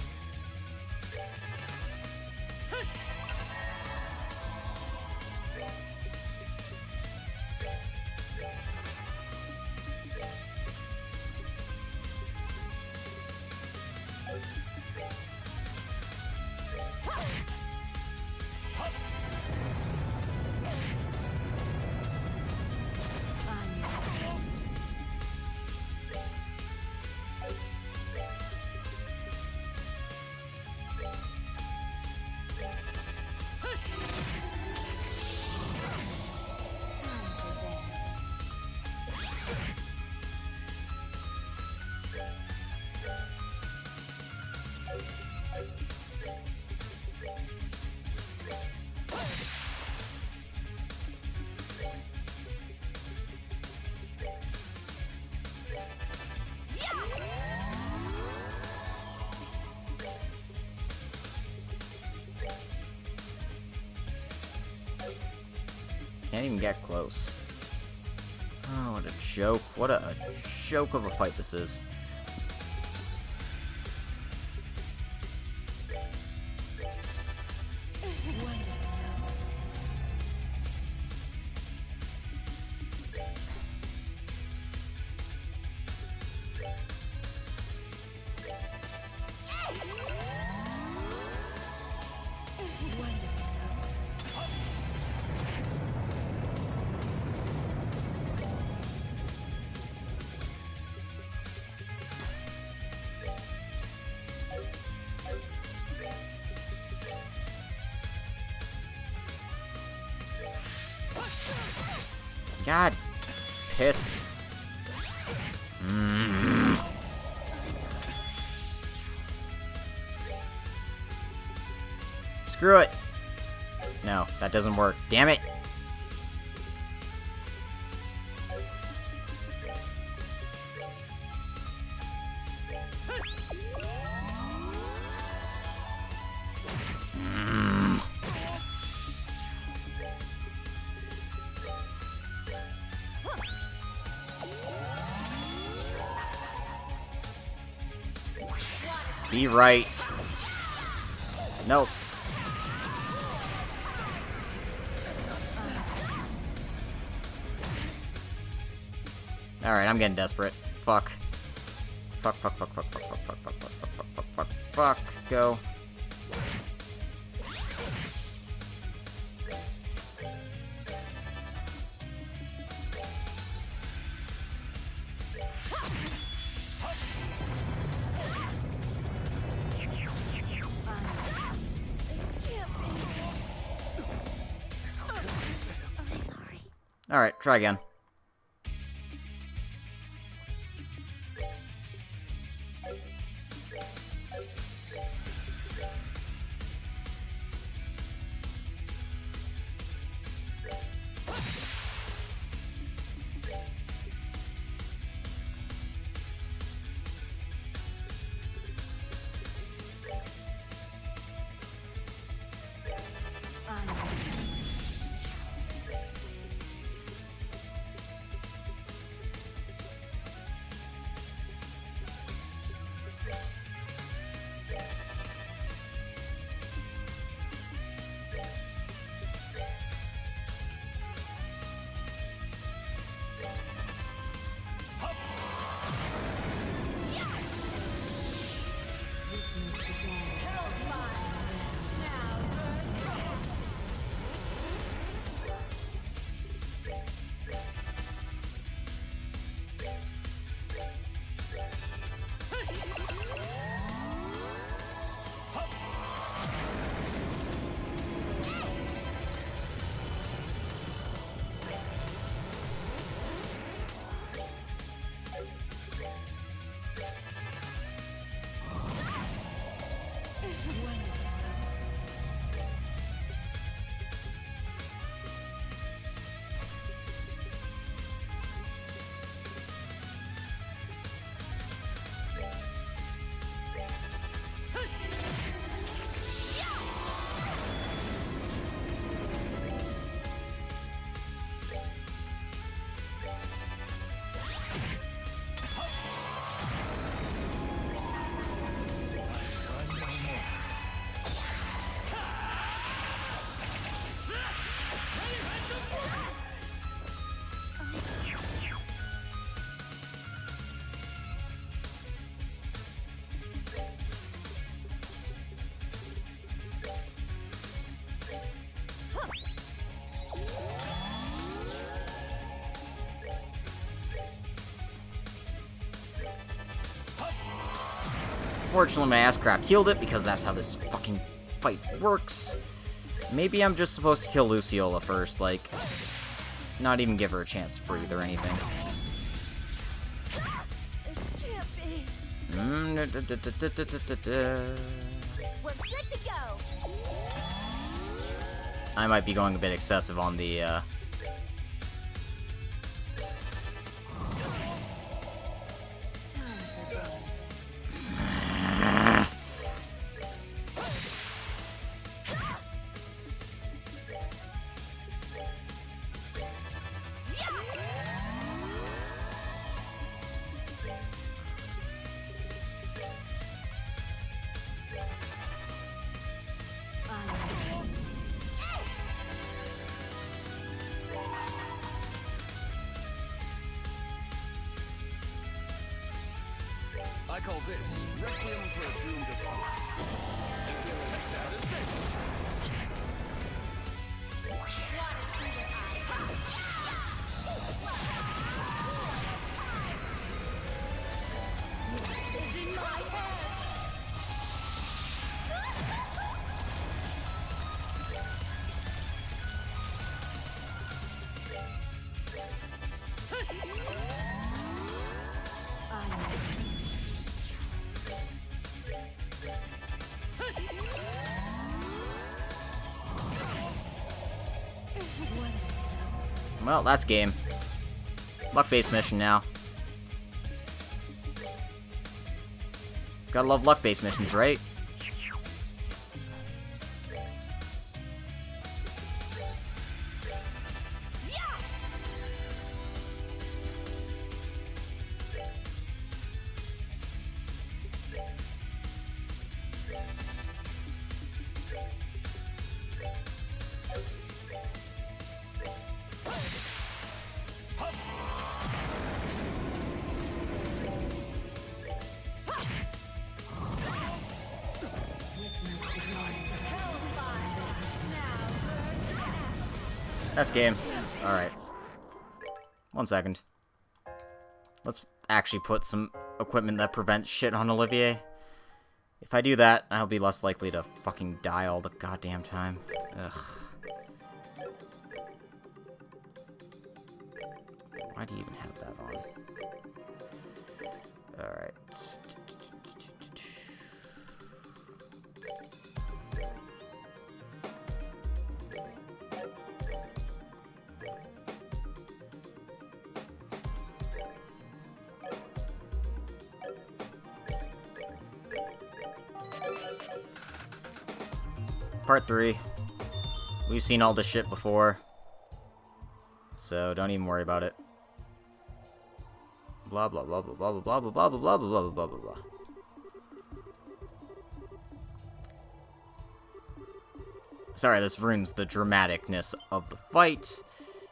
Can't even get close. Oh, what a joke. What a joke of a fight this is. God, piss. Screw it. No, that doesn't work. Damn it. Be right. Nope. Alright, I'm getting desperate. Fuck. Fuck, fuck, fuck, fuck, fuck, fuck, fuck, fuck, fuck, fuck, fuck, fuck, fuck, fuck. Go. Alright, try again. Unfortunately, my Asscraft healed it because that's how this fucking fight works. Maybe I'm just supposed to kill Luciola first, like, not even give her a chance to breathe or anything. It can't be. We're good to go. I might be going a bit excessive on the, I call this Requiem for a Doomed Opponent. Status Is in my hands. well, that's game. Luck-based mission now. Gotta love luck-based missions, right? That's game. Alright. 1 second. Let's actually put some equipment that prevents shit on Olivier. If I do that, I'll be less likely to fucking die all the goddamn time. Ugh. Why do you even have that on? Alright. Part 3. We've seen all this shit before, so don't even worry about it. Blah blah blah blah blah blah blah blah blah blah blah blah blah blah blah. Sorry, this ruins the dramaticness of the fight.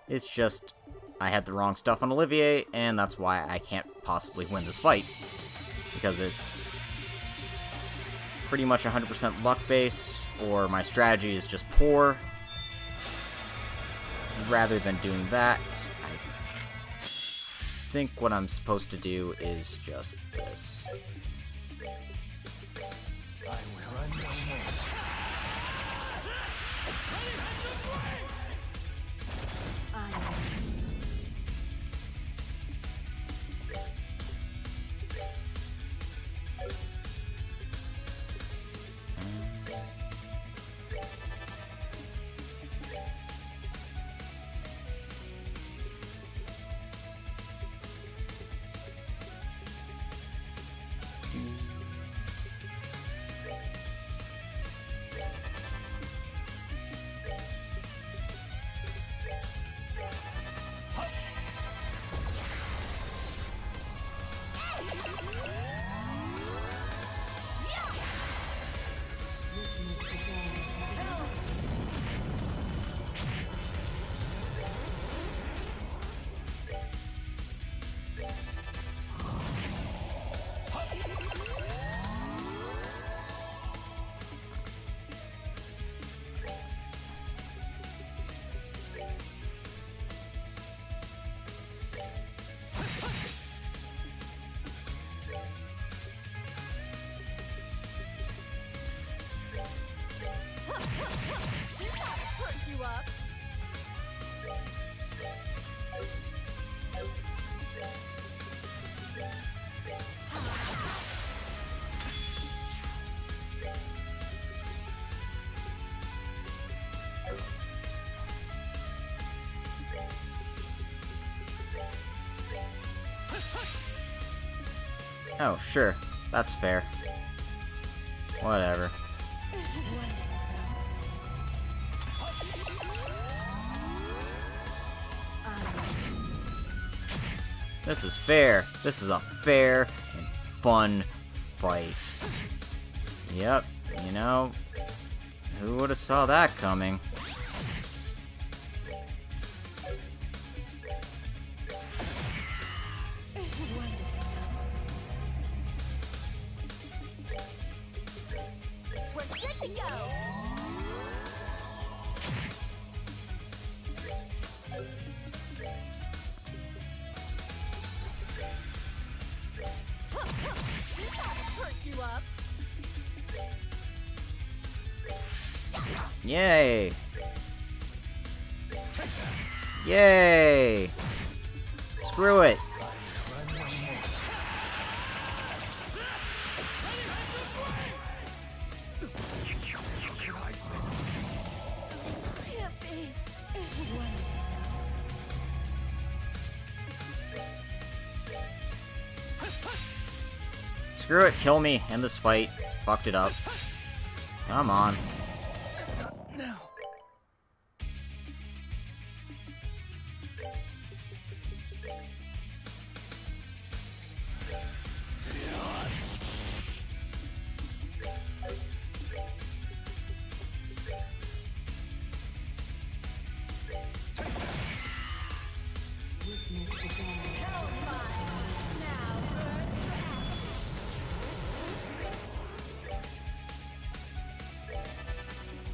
It's just I had the wrong stuff on Olivier, and that's why I can't possibly win this fight, because it's pretty much 100% luck-based, or my strategy is just poor. Rather than doing that, I think what I'm supposed to do is just this. Oh, sure. That's fair. Whatever. This is fair. This is a fair and fun fight. Yep, you know, who would have saw that coming? We're good to go. This ought to perk you up. Yay! Yay! Screw it! Can't be. Screw it, kill me, end this fight. Fucked it up. Come on. Now.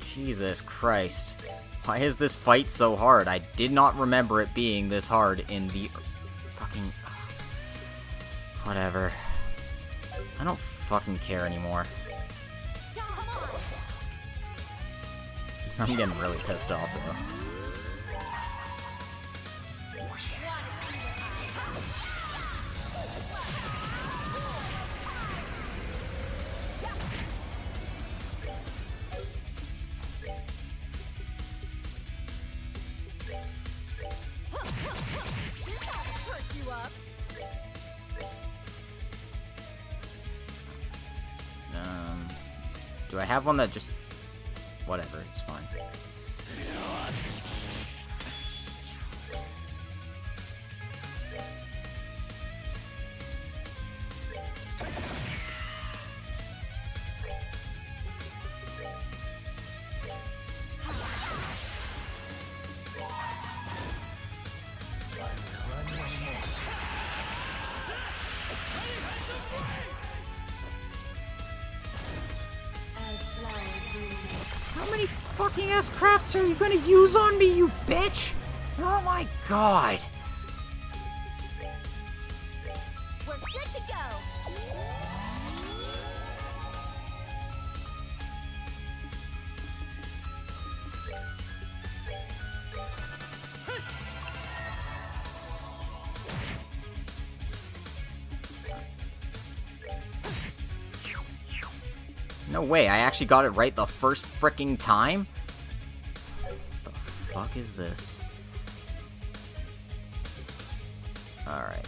Jesus Christ. Why is this fight so hard? I did not remember it being this hard in the fucking... Whatever. I don't fucking care anymore. I'm getting really pissed off though. This ought to perk you up. Do I have one that just... Whatever, it's fine. How many fucking ass crafts are you gonna use on me, you bitch? Oh my god. We're good to go. No way, I actually got it right the first fricking time? What the fuck is this? Alright.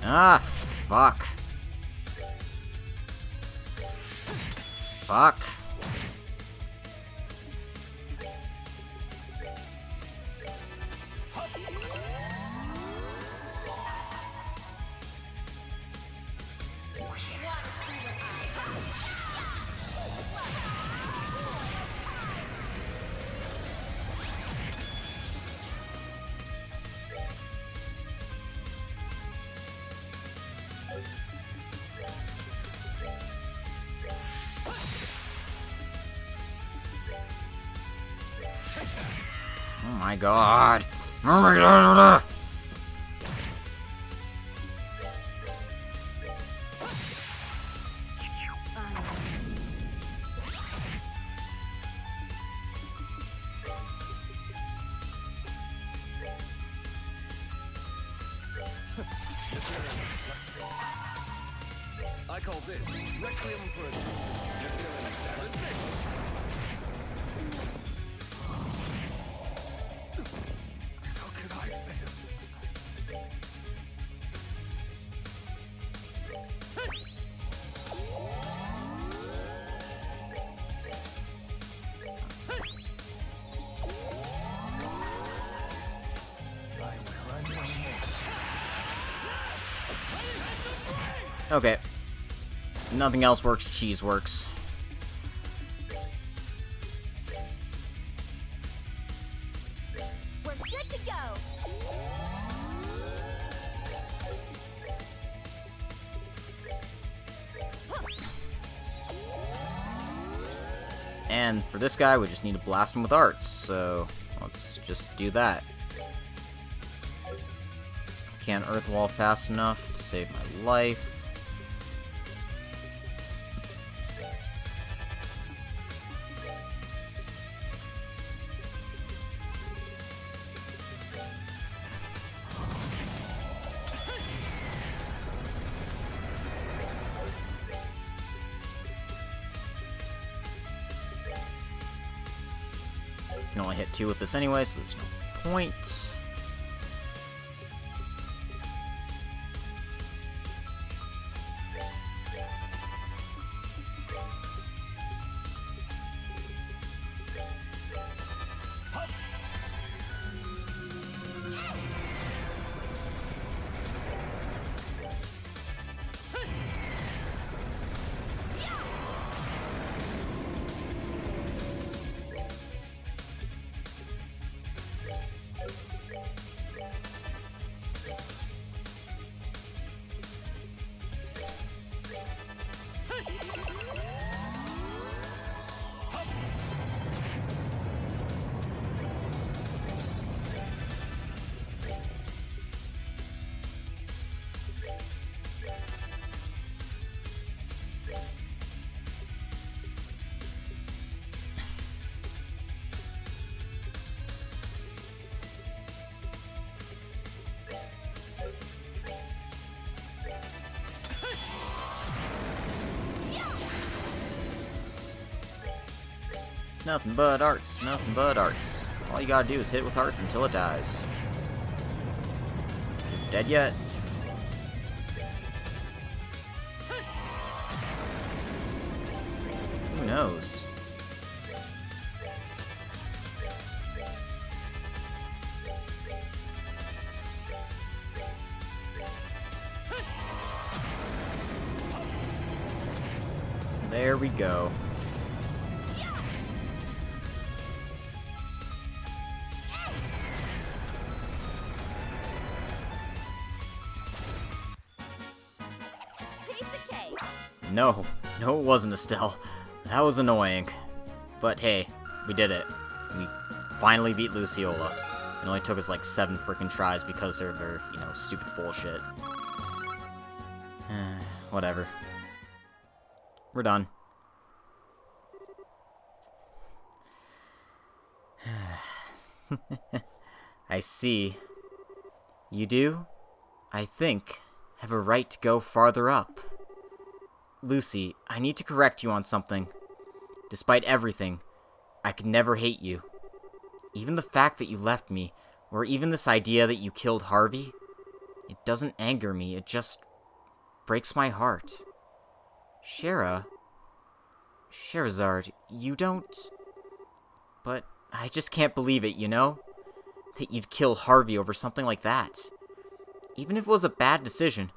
Ah, fuck. Fuck. Oh my god. Oh my god. call this Requiem for a Doomed. You feeling devastated? How could I fail? Okay. Nothing else works, cheese works. We're good to go. And for this guy, we just need to blast him with arts, so let's just do that. Can't earth wall fast enough to save my life. Can only hit 2 with this anyway, so there's no point. Nothing but arts, nothing but arts. All you gotta do is hit it with arts until it dies. Is it dead yet? Who knows? There we go. No, it wasn't Estelle. That was annoying. But hey, we did it. We finally beat Luciola. It only took us like 7 freaking tries because of their, stupid bullshit. Whatever. We're done. I see. You do, I think, have a right to go farther up. Lucy, I need to correct you on something. Despite everything, I could never hate you. Even the fact that you left me, or even this idea that you killed Harvey, it doesn't anger me, it just breaks my heart. Sherazard, you don't... But I just can't believe it, That you'd kill Harvey over something like that. Even if it was a bad decision,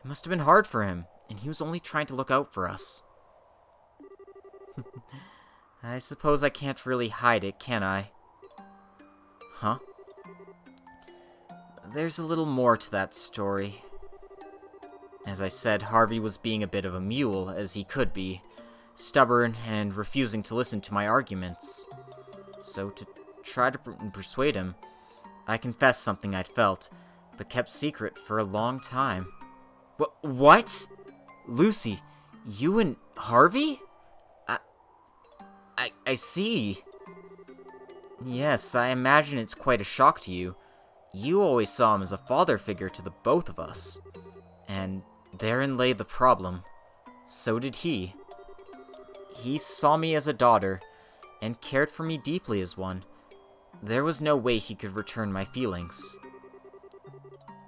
it must have been hard for him. And he was only trying to look out for us. I suppose I can't really hide it, can I? Huh? There's a little more to that story. As I said, Harvey was being a bit of a mule, as he could be. Stubborn and refusing to listen to my arguments. So to try to persuade him, I confessed something I'd felt, but kept secret for a long time. What? Lucy, you and Harvey? I see. Yes, I imagine it's quite a shock to you. You always saw him as a father figure to the both of us. And therein lay the problem. so did he. He saw me as a daughter, and cared for me deeply as one. There was no way he could return my feelings.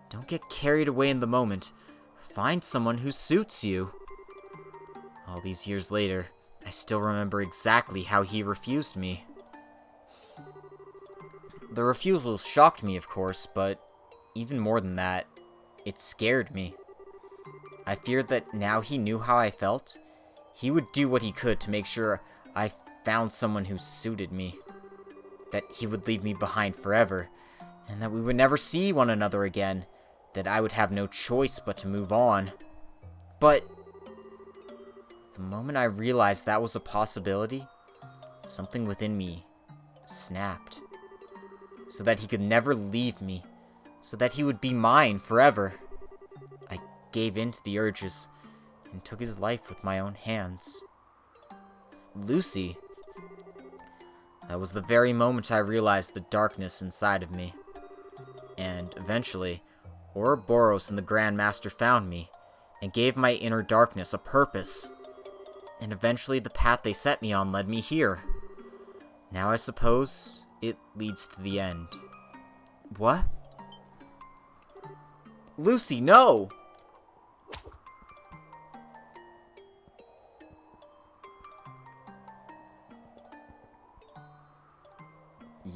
Don't get carried away in the moment. Find someone who suits you. All these years later, I still remember exactly how he refused me. The refusal shocked me, of course, but even more than that, it scared me. I feared that now he knew how I felt, he would do what he could to make sure I found someone who suited me. That he would leave me behind forever, and that we would never see one another again, that I would have no choice but to move on. But the moment I realized that was a possibility, something within me snapped. So that he could never leave me, so that he would be mine forever. I gave in to the urges, and took his life with my own hands. Lucy. That was the very moment I realized the darkness inside of me. And eventually, Ouroboros and the Grand Master found me, and gave my inner darkness a purpose. And eventually the path they set me on led me here. Now I suppose it leads to the end. What? Lucy, no!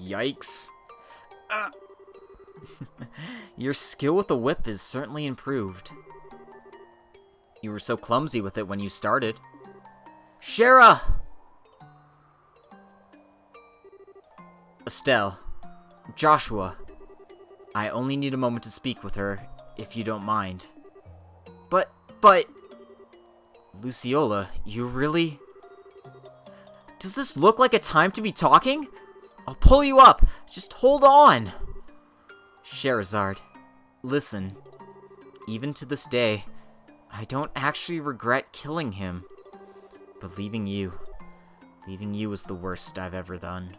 Yikes. Your skill with the whip is certainly improved. You were so clumsy with it when you started. Shara! Estelle. Joshua. I only need a moment to speak with her, if you don't mind. But... Luciola, you really... Does this look like a time to be talking? I'll pull you up. Just hold on. Scheherazade, listen. Even to this day, I don't actually regret killing him. But leaving you was the worst I've ever done.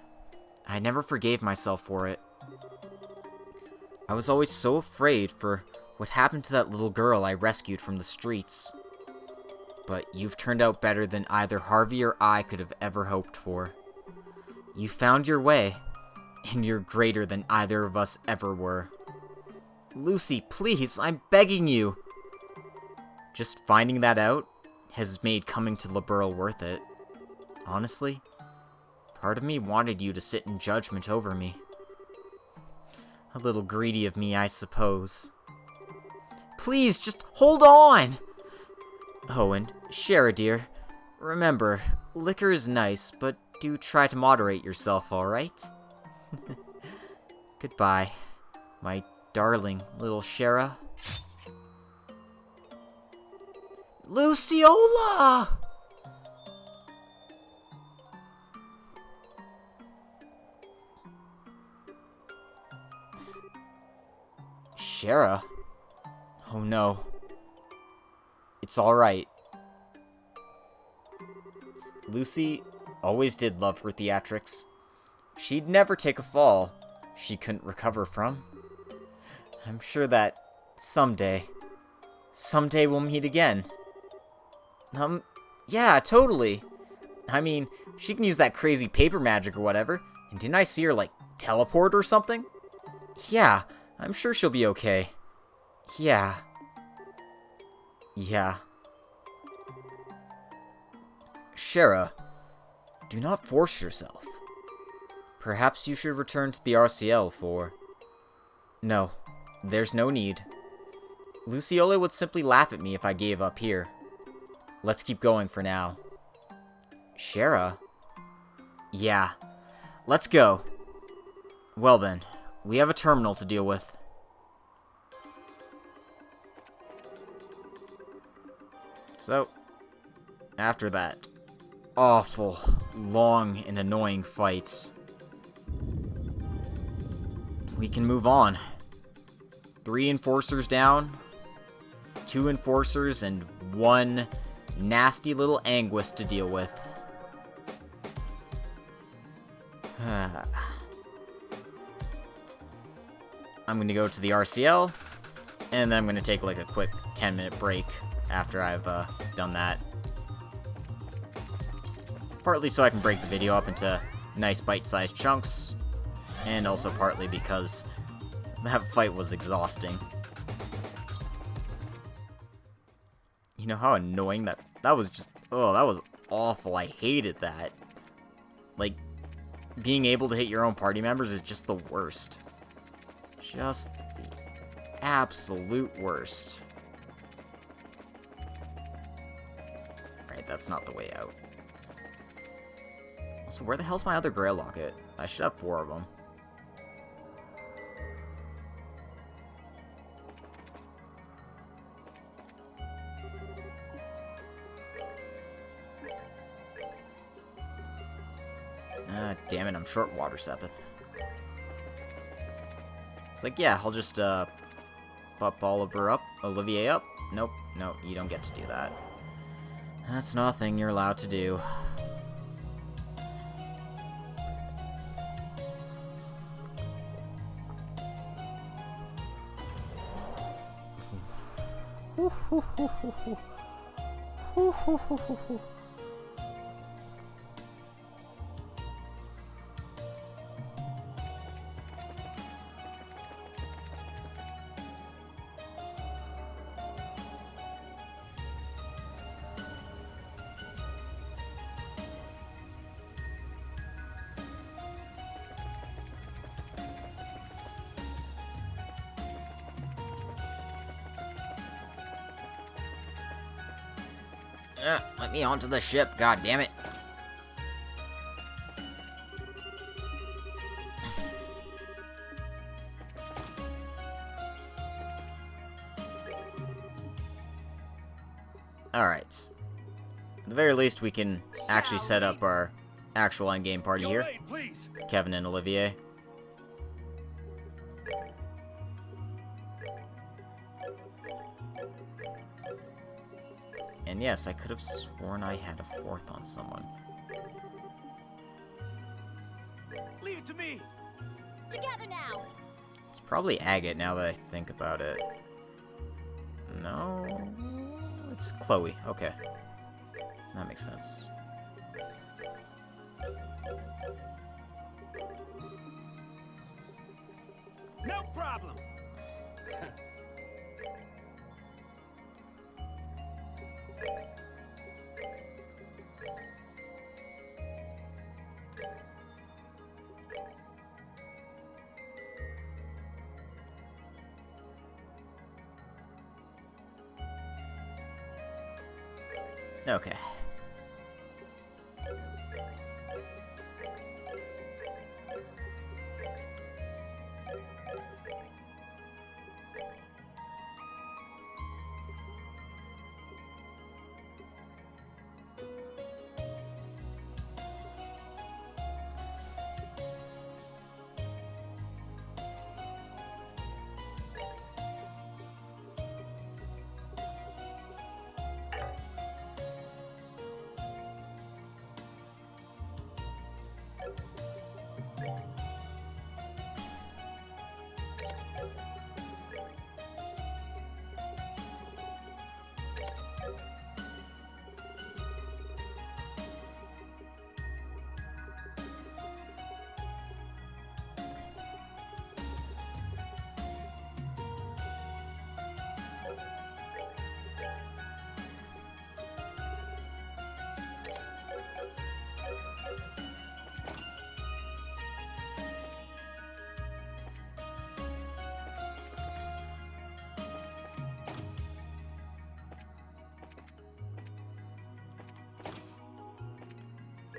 I never forgave myself for it. I was always so afraid for what happened to that little girl I rescued from the streets. But you've turned out better than either Harvey or I could have ever hoped for. You found your way, and you're greater than either of us ever were. Lucy, please, I'm begging you. Just finding that out has made coming to Liberl worth it. Honestly, part of me wanted you to sit in judgment over me. A little greedy of me, I suppose. Please, just hold on! Oh, and Shara, dear, remember, liquor is nice, but do try to moderate yourself, alright? Goodbye, my darling little Shara. Luciola! Shara? Oh no. It's alright. Lucy always did love her theatrics. She'd never take a fall she couldn't recover from. I'm sure that someday we'll meet again. Yeah, totally. I mean, she can use that crazy paper magic or whatever, and didn't I see her, like, teleport or something? Yeah, I'm sure she'll be okay. Yeah. Shara, do not force yourself. Perhaps you should return to the RCL for... No, there's no need. Luciola would simply laugh at me if I gave up here. Let's keep going for now. Shara? Yeah, let's go. Well then, we have a terminal to deal with. So, after that awful, long, and annoying fights, we can move on. 3 enforcers down, 2 enforcers, and 1 nasty little Anguist to deal with. I'm gonna go to the RCL, and then I'm gonna take like a quick 10-minute break after I've done that. Partly so I can break the video up into nice bite-sized chunks, and also partly because that fight was exhausting. You know how annoying that was just, oh, that was awful. I hated that. Like, being able to hit your own party members is just the worst. Just the absolute worst. Right, that's not the way out. So where the hell's my other Grail Locket? I should have 4 of them. Ah, damn it, I'm short Water Sepith. It's like, yeah, I'll just, pop Olivier up. Nope, no, you don't get to do that. That's not a thing you're allowed to do. Let me onto the ship, god damn it. Alright. At the very least, we can actually set up our actual endgame party here. Kevin and Olivier. And yes, I could have sworn I had a 4th on someone. Leave it to me. Together now. It's probably Agate now that I think about it. No, it's Chloe. Okay, that makes sense. No problem. Okay.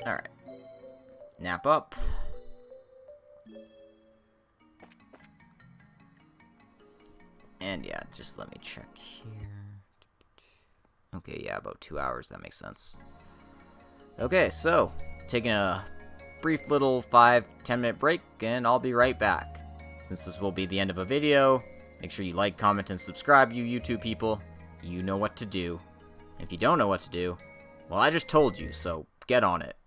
Alright. Nap up. And yeah, just let me check here. Okay, yeah, about 2 hours, that makes sense. Okay, so, taking a brief little 5-10 minute break, and I'll be right back. Since this will be the end of a video, make sure you like, comment, and subscribe, you YouTube people. You know what to do. If you don't know what to do, well, I just told you, so get on it.